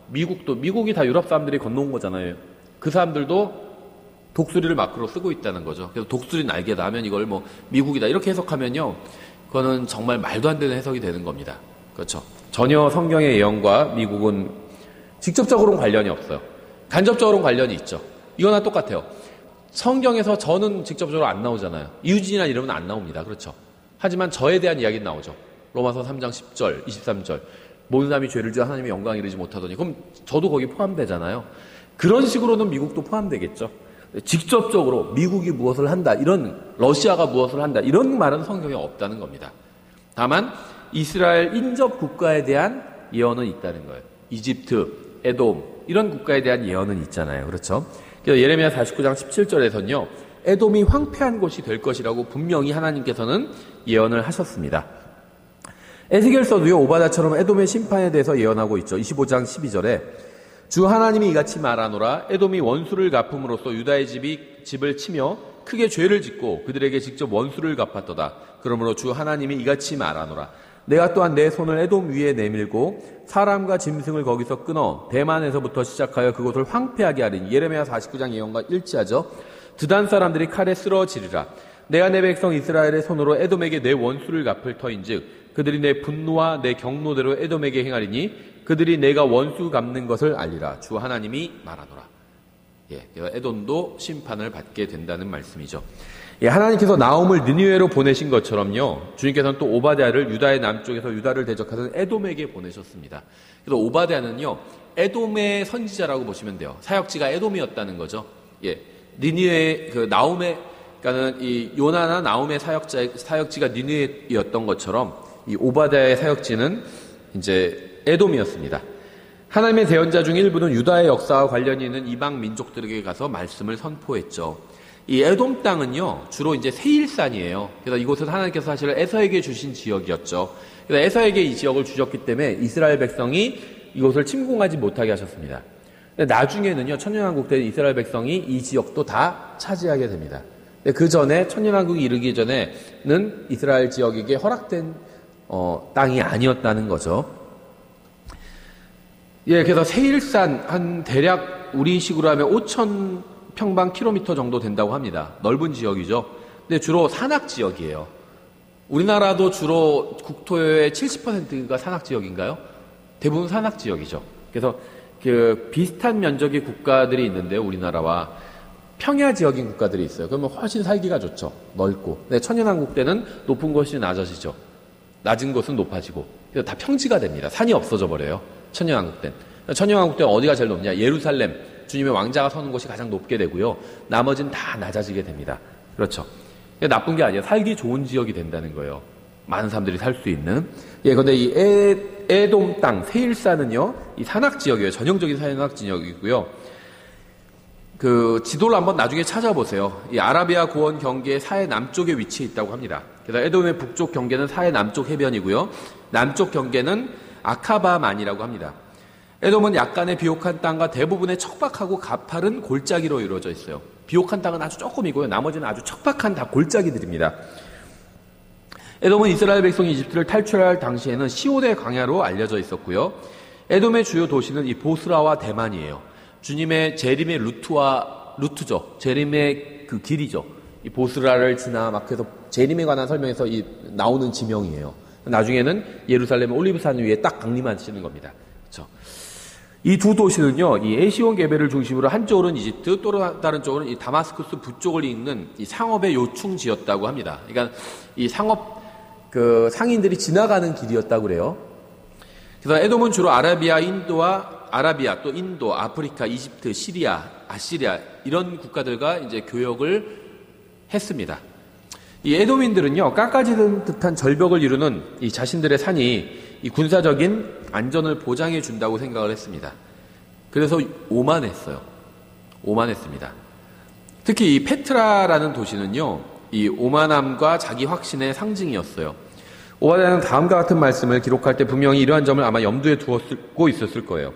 미국이 다 유럽 사람들이 건너온 거잖아요. 그 사람들도 독수리를 마크로 쓰고 있다는 거죠. 그래서 독수리 날개다 하면 이걸 뭐 미국이다 이렇게 해석하면요, 그거는 정말 말도 안 되는 해석이 되는 겁니다. 그렇죠. 전혀 성경의 예언과 미국은 직접적으로는 관련이 없어요. 간접적으로는 관련이 있죠. 이거나 똑같아요. 성경에서 저는 직접적으로 안 나오잖아요. 이유진이나 이름은 안 나옵니다. 그렇죠. 하지만 저에 대한 이야기는 나오죠. 로마서 3장 10절, 23절. 모든 사람이 죄를 지어 하나님의 영광에 이르지 못하더니, 그럼 저도 거기 포함되잖아요. 그런 식으로는 미국도 포함되겠죠. 직접적으로 미국이 무엇을 한다, 러시아가 무엇을 한다, 이런 말은 성경에 없다는 겁니다. 다만 이스라엘 인접 국가에 대한 예언은 있다는 거예요. 이집트, 에돔 이런 국가에 대한 예언은 있잖아요. 그렇죠? 그래서 예레미야 49장 17절에서는요, 에돔이 황폐한 곳이 될 것이라고 분명히 하나님께서는 예언을 하셨습니다. 에스겔서도요, 오바댜처럼 에돔의 심판에 대해서 예언하고 있죠. 25장 12절에 주 하나님이 이같이 말하노라. 에돔이 원수를 갚음으로써 유다의 집을 치며 크게 죄를 짓고 그들에게 직접 원수를 갚았도다. 그러므로 주 하나님이 이같이 말하노라. 내가 또한 내 손을 에돔 위에 내밀고 사람과 짐승을 거기서 끊어 대만에서부터 시작하여 그곳을 황폐하게 하리니. 예레미야 49장 예언과 일치하죠. 드단 사람들이 칼에 쓰러지리라. 내가 내 백성 이스라엘의 손으로 에돔에게 내 원수를 갚을 터인즉 그들이 내 분노와 내 경노대로 에돔에게 행하리니 그들이 내가 원수 갚는 것을 알리라. 주 하나님이 말하노라. 에돔도 심판을 받게 된다는 말씀이죠. 하나님께서 나홈을 니느웨로 보내신 것처럼요, 주님께서는 또 오바댜를 유다의 남쪽에서 유다를 대적하던 에돔에게 보내셨습니다. 그래서 오바댜는요, 에돔의 선지자라고 보시면 돼요. 사역지가 에돔이었다는 거죠. 니느웨 그러니까는 이 요나나 나홈의 사역지가 니느웨였던 것처럼 이 오바댜의 사역지는 이제 에돔이었습니다. 하나님의 대언자 중 일부는 유다의 역사와 관련이 있는 이방 민족들에게 가서 말씀을 선포했죠. 이 에돔 땅은요, 주로 이제 세일산이에요. 그래서 이곳은 하나님께서 사실 에서에게 주신 지역이었죠. 그래서 에서에게 이 지역을 주셨기 때문에 이스라엘 백성이 이곳을 침공하지 못하게 하셨습니다. 근데 나중에는요, 천년왕국 때 이스라엘 백성이 이 지역도 다 차지하게 됩니다. 그 전에 천년왕국이 이르기 전에는 이스라엘 지역에게 허락된 땅이 아니었다는 거죠. 예, 그래서 세일산 한 대략 우리식으로 하면 5천 평방 킬로미터 정도 된다고 합니다. 넓은 지역이죠. 근데 주로 산악 지역이에요. 우리나라도 주로 국토의 70%가 산악 지역인가요? 대부분 산악 지역이죠. 그래서 그 비슷한 면적의 국가들이 있는데요, 우리나라와 평야 지역인 국가들이 있어요. 그러면 훨씬 살기가 좋죠. 넓고. 근데 천년왕국 때는 높은 곳이 낮아지죠. 낮은 곳은 높아지고. 그래서 다 평지가 됩니다. 산이 없어져 버려요. 천년왕국 때는. 천년왕국 때는 어디가 제일 높냐? 예루살렘. 주님의 왕자가 서는 곳이 가장 높게 되고요. 나머지는 다 낮아지게 됩니다. 그렇죠. 나쁜 게 아니에요. 살기 좋은 지역이 된다는 거예요. 많은 사람들이 살 수 있는. 예, 근데 이 에돔 땅, 세일산은요, 이 산악 지역이에요. 전형적인 산악 지역이고요. 그 지도를 한번 나중에 찾아보세요. 이 아라비아 고원 경계의 사해 남쪽에 위치해 있다고 합니다. 그래서 에돔의 북쪽 경계는 사해 남쪽 해변이고요. 남쪽 경계는 아카바만이라고 합니다. 에돔은 약간의 비옥한 땅과 대부분의 척박하고 가파른 골짜기로 이루어져 있어요. 비옥한 땅은 아주 조금이고요. 나머지는 아주 척박한 다 골짜기들입니다. 에돔은 이스라엘 백성이 이집트를 탈출할 당시에는 시온의 광야로 알려져 있었고요. 에돔의 주요 도시는 이 보스라와 대만이에요. 주님의 재림의 루트죠. 재림의 그 길이죠. 이 보스라를 지나 막 해서 재림에 관한 설명에서 나오는 지명이에요. 나중에는 예루살렘 올리브산 위에 딱 강림하시는 겁니다. 그렇죠. 이 두 도시는요, 이 에시온 게베를 중심으로 한쪽으로는 이집트, 또 다른 쪽으로는 이 다마스쿠스 북쪽을 잇는 이 상업의 요충지였다고 합니다. 그러니까 이 상인들이 지나가는 길이었다고 그래요. 그래서 에돔은 주로 아라비아, 또 인도, 아프리카, 이집트, 시리아, 아시리아 이런 국가들과 이제 교역을 했습니다. 이 에돔인들은요, 깎아지는 듯한 절벽을 이루는 이 자신들의 산이 이 군사적인 안전을 보장해 준다고 생각을 했습니다. 그래서 오만했습니다. 특히 이 페트라라는 도시는요, 이 오만함과 자기 확신의 상징이었어요. 오바댜는 다음과 같은 말씀을 기록할 때 분명히 이러한 점을 아마 염두에 두고 있었을 거예요.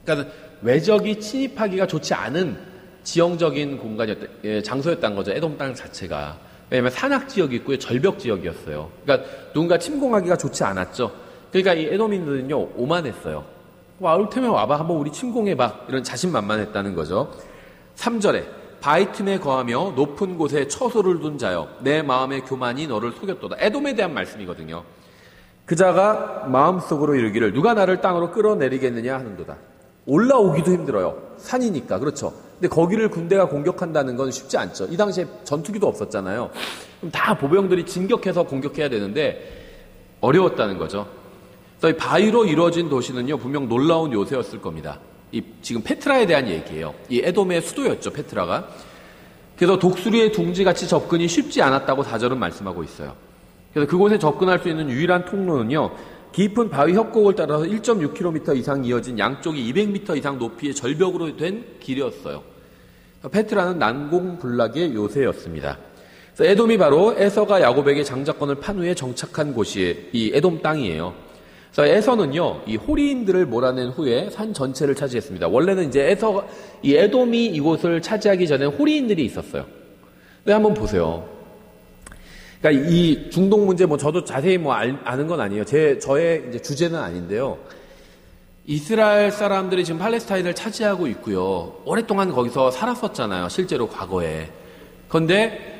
그러니까 외적이 침입하기가 좋지 않은 지형적인 장소였다는 거죠. 에돔 땅 자체가. 왜냐하면 산악 지역이 있고요, 절벽 지역이었어요. 그러니까 누군가 침공하기가 좋지 않았죠. 그러니까 이 에돔인들은요, 오만했어요. 이를테면 와봐, 한번 우리 침공해봐. 이런 자신만만했다는 거죠. 3절에 바위 틈에 거하며 높은 곳에 처소를 둔 자여 내 마음의 교만이 너를 속였도다. 에돔에 대한 말씀이거든요. 그자가 마음속으로 이르기를 누가 나를 땅으로 끌어내리겠느냐 하는도다. 올라오기도 힘들어요. 산이니까. 그렇죠. 근데 거기를 군대가 공격한다는 건 쉽지 않죠. 이 당시에 전투기도 없었잖아요. 그럼 다 보병들이 진격해서 공격해야 되는데 어려웠다는 거죠. 그래서 이 바위로 이루어진 도시는요, 분명 놀라운 요새였을 겁니다. 지금 페트라에 대한 얘기예요. 이 에돔의 수도였죠, 페트라가. 그래서 독수리의 둥지같이 접근이 쉽지 않았다고 4절은 말씀하고 있어요. 그래서 그곳에 접근할 수 있는 유일한 통로는요, 깊은 바위 협곡을 따라서 1.6km 이상 이어진 양쪽이 200m 이상 높이의 절벽으로 된 길이었어요. 페트라는 난공불락의 요새였습니다. 그래서 에돔이 바로 에서가 야곱에게 장자권을 판 후에 정착한 곳이 이 에돔 땅이에요. 그래서 에서는요, 이 호리인들을 몰아낸 후에 산 전체를 차지했습니다. 원래는 이제 이 에돔이 이곳을 차지하기 전에 호리인들이 있었어요. 근데 한번 보세요. 그러니까 이 중동 문제 저도 자세히 아는 건 아니에요. 저의 이제 주제는 아닌데요. 이스라엘 사람들이 지금 팔레스타인을 차지하고 있고요. 오랫동안 거기서 살았었잖아요. 실제로 과거에. 그런데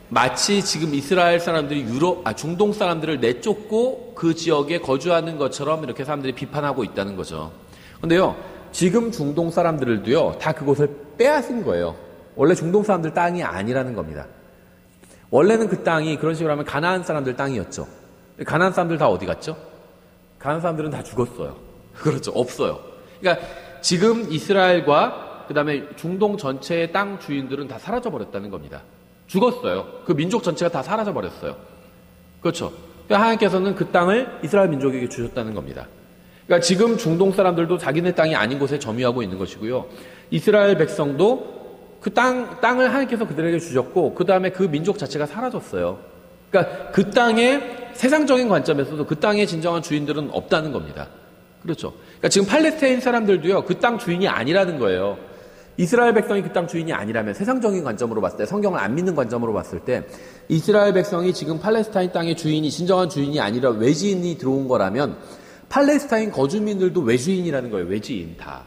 마치 지금 이스라엘 사람들이 중동 사람들을 내쫓고 그 지역에 거주하는 것처럼 이렇게 사람들이 비판하고 있다는 거죠. 그런데요, 지금 중동 사람들도요, 다 그곳을 빼앗은 거예요. 원래 중동 사람들 땅이 아니라는 겁니다. 원래는 그 땅이 그런 식으로 하면 가나안 사람들 땅이었죠. 가나안 사람들 다 어디 갔죠? 가나안 사람들은 다 죽었어요. 그렇죠. 없어요. 그러니까 지금 이스라엘과 그 다음에 중동 전체의 땅 주인들은 다 사라져버렸다는 겁니다. 죽었어요. 그 민족 전체가 다 사라져버렸어요. 그렇죠. 그러니까 하나님께서는 그 땅을 이스라엘 민족에게 주셨다는 겁니다. 그러니까 지금 중동 사람들도 자기네 땅이 아닌 곳에 점유하고 있는 것이고요. 이스라엘 백성도 땅을 하나님께서 그들에게 주셨고 그 다음에 그 민족 자체가 사라졌어요. 그러니까 그 땅에 세상적인 관점에서도 그 땅의 진정한 주인들은 없다는 겁니다. 그렇죠. 그러니까 지금 팔레스타인 사람들도요, 그 땅 주인이 아니라는 거예요. 이스라엘 백성이 그 땅 주인이 아니라면 세상적인 관점으로 봤을 때, 성경을 안 믿는 관점으로 봤을 때 이스라엘 백성이 지금 팔레스타인 땅의 주인이 진정한 주인이 아니라 외지인이 들어온 거라면 팔레스타인 거주민들도 외주인이라는 거예요. 외지인 다.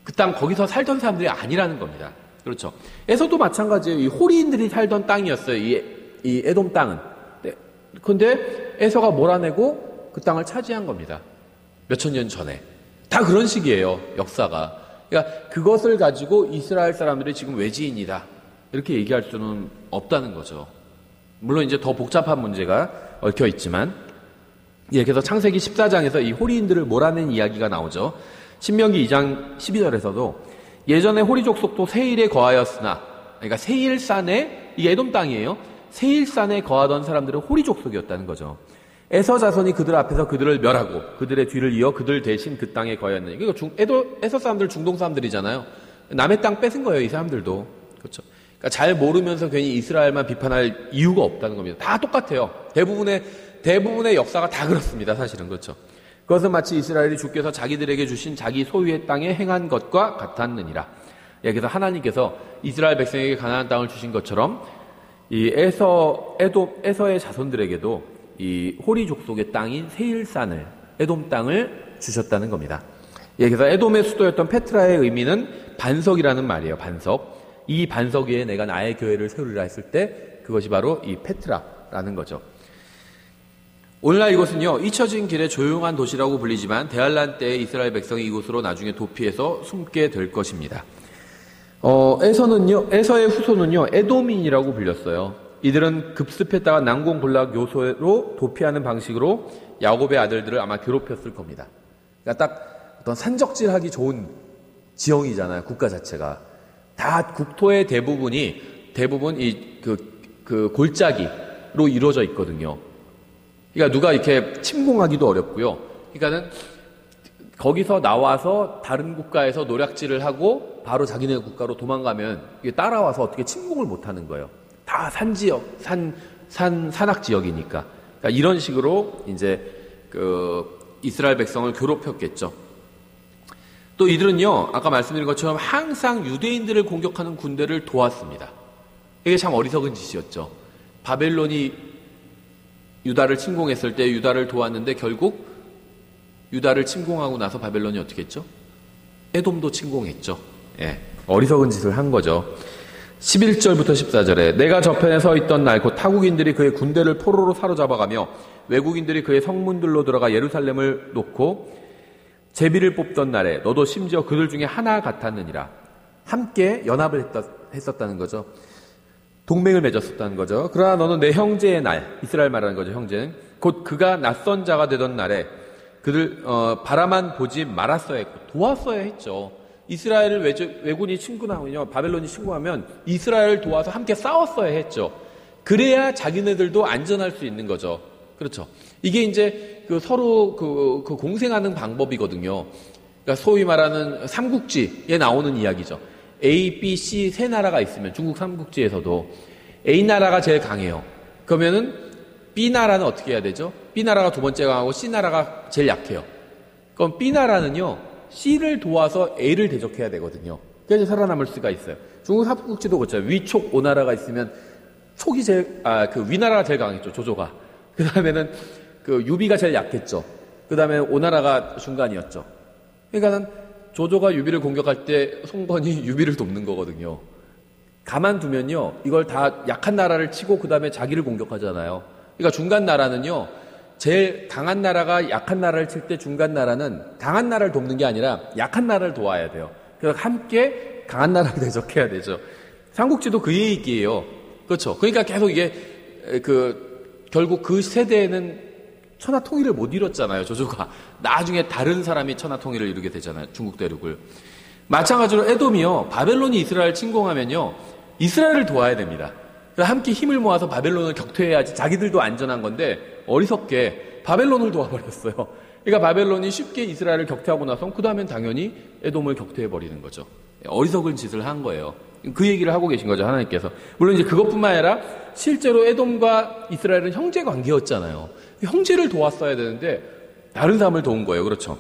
그 땅 거기서 살던 사람들이 아니라는 겁니다. 그렇죠. 에서도 마찬가지예요. 이 호리인들이 살던 땅이었어요. 이 에돔 땅은. 그런데 에서가 몰아내고 그 땅을 차지한 겁니다. 몇천 년 전에. 다 그런 식이에요. 역사가. 그러니까 그것을 가지고 이스라엘 사람들이 지금 외지인이다. 이렇게 얘기할 수는 없다는 거죠. 물론 이제 더 복잡한 문제가 얽혀 있지만, 예, 그래서 창세기 14장에서 이 호리인들을 몰아낸 이야기가 나오죠. 신명기 2장 12절에서도 예전에 호리 족속도 세일에 거하였으나, 그러니까 세일산에, 이게 에돔 땅이에요. 세일산에 거하던 사람들은 호리 족속이었다는 거죠. 에서 자손이 그들 앞에서 그들을 멸하고 그들의 뒤를 이어 그들 대신 그 땅에 거하였느니. 그러니까 에서 사람들 중동 사람들이잖아요. 남의 땅 뺏은 거예요, 이 사람들도. 그렇죠. 그러니까 잘 모르면서 괜히 이스라엘만 비판할 이유가 없다는 겁니다. 다 똑같아요. 대부분의 역사가 다 그렇습니다, 사실은. 그렇죠. 그것은 마치 이스라엘이 주께서 자기들에게 주신 자기 소유의 땅에 행한 것과 같았느니라. 예, 그래서 하나님께서 이스라엘 백성에게 가나안 땅을 주신 것처럼 이 에서의 자손들에게도 이 호리 족속의 땅인 세일산을, 에돔 땅을 주셨다는 겁니다. 예, 그래서 에돔의 수도였던 페트라의 의미는 반석이라는 말이에요. 반석. 이 반석 위에 내가 나의 교회를 세우리라 했을 때 그것이 바로 이 페트라라는 거죠. 오늘날 이곳은요, 잊혀진 길의 조용한 도시라고 불리지만 대환란 때에 이스라엘 백성이 이곳으로 나중에 도피해서 숨게 될 것입니다. 에서의 후손은요, 에돔인이라고 불렸어요. 이들은 급습했다가 난공불락 요소로 도피하는 방식으로 야곱의 아들들을 아마 괴롭혔을 겁니다. 그러니까 딱 어떤 산적질하기 좋은 지형이잖아요, 국가 자체가. 다 국토의 대부분 그 골짜기로 이루어져 있거든요. 그러니까 누가 이렇게 침공하기도 어렵고요. 그러니까는 거기서 나와서 다른 국가에서 노략질을 하고 바로 자기네 국가로 도망가면 이게 따라와서 어떻게 침공을 못 하는 거예요. 다 산지역, 산악지역이니까. 그러니까 이런 식으로 이제 이스라엘 백성을 괴롭혔겠죠. 또 이들은요, 아까 말씀드린 것처럼 항상 유대인들을 공격하는 군대를 도왔습니다. 이게 참 어리석은 짓이었죠. 바벨론이 유다를 침공했을 때 유다를 도왔는데 결국 유다를 침공하고 나서 바벨론이 어떻게 했죠? 에돔도 침공했죠. 예, 어리석은 짓을 한 거죠. 11절부터 14절에 내가 저편에 서 있던 날 곧 타국인들이 그의 군대를 포로로 사로잡아가며 외국인들이 그의 성문들로 들어가 예루살렘을 놓고 제비를 뽑던 날에 너도 심지어 그들 중에 하나 같았느니라. 함께 연합을 했었다는 거죠. 동맹을 맺었었다는 거죠. 그러나 너는 내 형제의 날, 이스라엘 말하는 거죠. 형제는 곧 그가 낯선 자가 되던 날에 그들 바라만 보지 말았어야 했고 도왔어야 했죠. 이스라엘을 왜군이 침공하면요, 바벨론이 침공하면 이스라엘을 도와서 함께 싸웠어야 했죠. 그래야 자기네들도 안전할 수 있는 거죠. 그렇죠. 이게 이제 서로 공생하는 방법이거든요. 그러니까 소위 말하는 삼국지에 나오는 이야기죠. A, B, C 세 나라가 있으면 중국 삼국지에서도 A 나라가 제일 강해요. 그러면은 B 나라는 어떻게 해야 되죠? B 나라가 두 번째 강하고 C 나라가 제일 약해요. 그럼 B 나라는요, C를 도와서 A를 대적해야 되거든요. 그래서 살아남을 수가 있어요. 중국 삼국지도 그렇죠. 위촉 오나라가 있으면 촉이 위나라가 제일 강했죠. 조조가. 그 다음에는 유비가 제일 약했죠. 그 다음에 오나라가 중간이었죠. 그러니까는 조조가 유비를 공격할 때 송건이 유비를 돕는 거거든요. 가만두면요, 이걸 다 약한 나라를 치고 그 다음에 자기를 공격하잖아요. 그러니까 중간 나라는요, 제일 강한 나라가 약한 나라를 칠 때 중간 나라는 강한 나라를 돕는 게 아니라 약한 나라를 도와야 돼요. 그래서 함께 강한 나라를 대적해야 되죠. 삼국지도 그 얘기예요. 그렇죠. 그러니까 계속 이게 결국 그 세대에는 천하 통일을 못 이뤘잖아요. 조조가. 나중에 다른 사람이 천하 통일을 이루게 되잖아요. 중국 대륙을. 마찬가지로 에돔이요, 바벨론이 이스라엘 침공하면요, 이스라엘을 도와야 됩니다. 함께 힘을 모아서 바벨론을 격퇴해야지 자기들도 안전한 건데 어리석게 바벨론을 도와버렸어요. 그러니까 바벨론이 쉽게 이스라엘을 격퇴하고 나서 그 다음엔 당연히 에돔을 격퇴해버리는 거죠. 어리석은 짓을 한 거예요. 그 얘기를 하고 계신 거죠, 하나님께서. 물론 이제 그것뿐만 아니라 실제로 에돔과 이스라엘은 형제 관계였잖아요. 형제를 도왔어야 되는데 다른 사람을 도운 거예요. 그렇죠.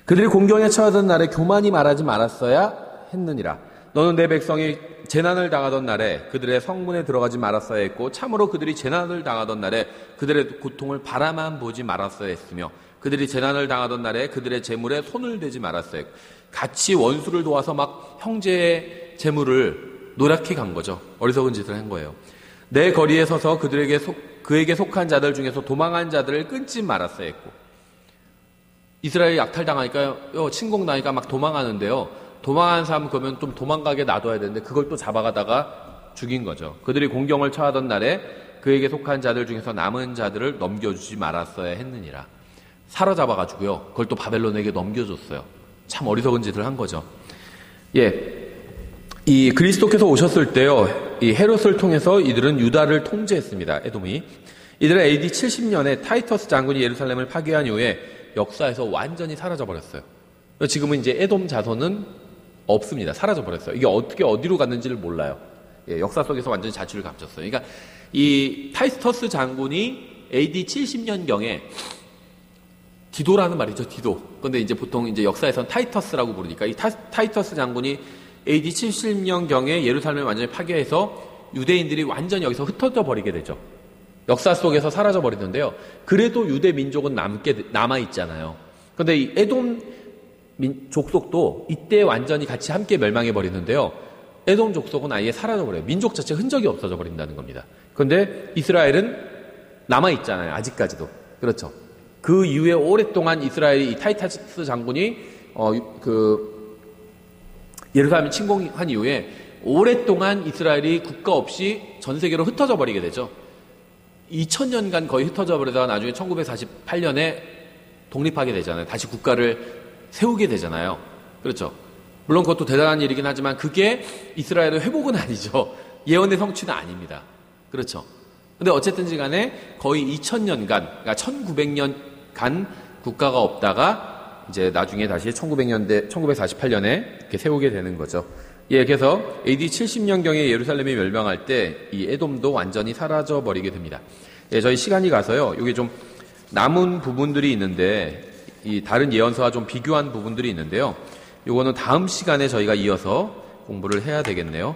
그들이 공경에 처하던 날에 교만이 말하지 말았어야 했느니라. 너는 내 백성이 재난을 당하던 날에 그들의 성문에 들어가지 말았어야 했고 참으로 그들이 재난을 당하던 날에 그들의 고통을 바라만 보지 말았어야 했으며 그들이 재난을 당하던 날에 그들의 재물에 손을 대지 말았어야 했고 같이 원수를 도와서 막 형제의 재물을 노랗게 간 거죠. 어리석은 짓을 한 거예요. 내 거리에 서서 그에게 속한 자들 중에서 도망한 자들을 끊지 말았어야 했고 이스라엘이 약탈당하니까 침공당하니까 막 도망하는데요. 도망한 사람 그러면 좀 도망가게 놔둬야 되는데 그걸 또 잡아가다가 죽인 거죠. 그들이 공경을 처하던 날에 그에게 속한 자들 중에서 남은 자들을 넘겨주지 말았어야 했느니라. 사로잡아가지고요. 그걸 또 바벨론에게 넘겨줬어요. 참 어리석은 짓을 한 거죠. 이 그리스도께서 오셨을 때요. 이 헤롯을 통해서 이들은 유다를 통제했습니다. 에돔이. 이들은 AD 70년에 타이터스 장군이 예루살렘을 파괴한 이후에 역사에서 완전히 사라져버렸어요. 지금은 이제 에돔 자손은 없습니다. 사라져버렸어요. 이게 어떻게 어디로 갔는지를 몰라요. 역사 속에서 완전히 자취를 감췄어요. 그러니까 이 타이터스 장군이 AD 70년경에 디도라는 말이죠. 디도. 근데 이제 보통 이제 역사에선 타이터스라고 부르니까 이 타이터스 장군이 AD 70년경에 예루살렘을 완전히 파괴해서 유대인들이 완전히 여기서 흩어져 버리게 되죠. 역사 속에서 사라져 버리는데요. 그래도 유대 민족은 남아 있잖아요. 근데 이 에돔 족속도 이때 완전히 같이 함께 멸망해 버리는데요. 에돔 족속은 아예 사라져 버려요. 민족 자체 흔적이 없어져 버린다는 겁니다. 그런데 이스라엘은 남아 있잖아요. 아직까지도. 그렇죠. 그 이후에 오랫동안 이스라엘이 이 타이터스 장군이 예루살렘을 침공한 이후에 오랫동안 이스라엘이 국가 없이 전 세계로 흩어져 버리게 되죠. 2000년간 거의 흩어져 버리다가 나중에 1948년에 독립하게 되잖아요. 다시 국가를 세우게 되잖아요. 그렇죠. 물론 그것도 대단한 일이긴 하지만 그게 이스라엘의 회복은 아니죠. 예언의 성취는 아닙니다. 그렇죠. 근데 어쨌든지 간에 거의 2000년간, 그러니까 1900년간 국가가 없다가 이제 나중에 다시 1948년에 이렇게 세우게 되는 거죠. 그래서 AD 70년경에 예루살렘이 멸망할 때 이 에돔도 완전히 사라져 버리게 됩니다. 저희 시간이 가서요. 이게 좀 남은 부분들이 있는데 이 다른 예언서와 좀 비교한 부분들이 있는데요. 이거는 다음 시간에 저희가 이어서 공부를 해야 되겠네요.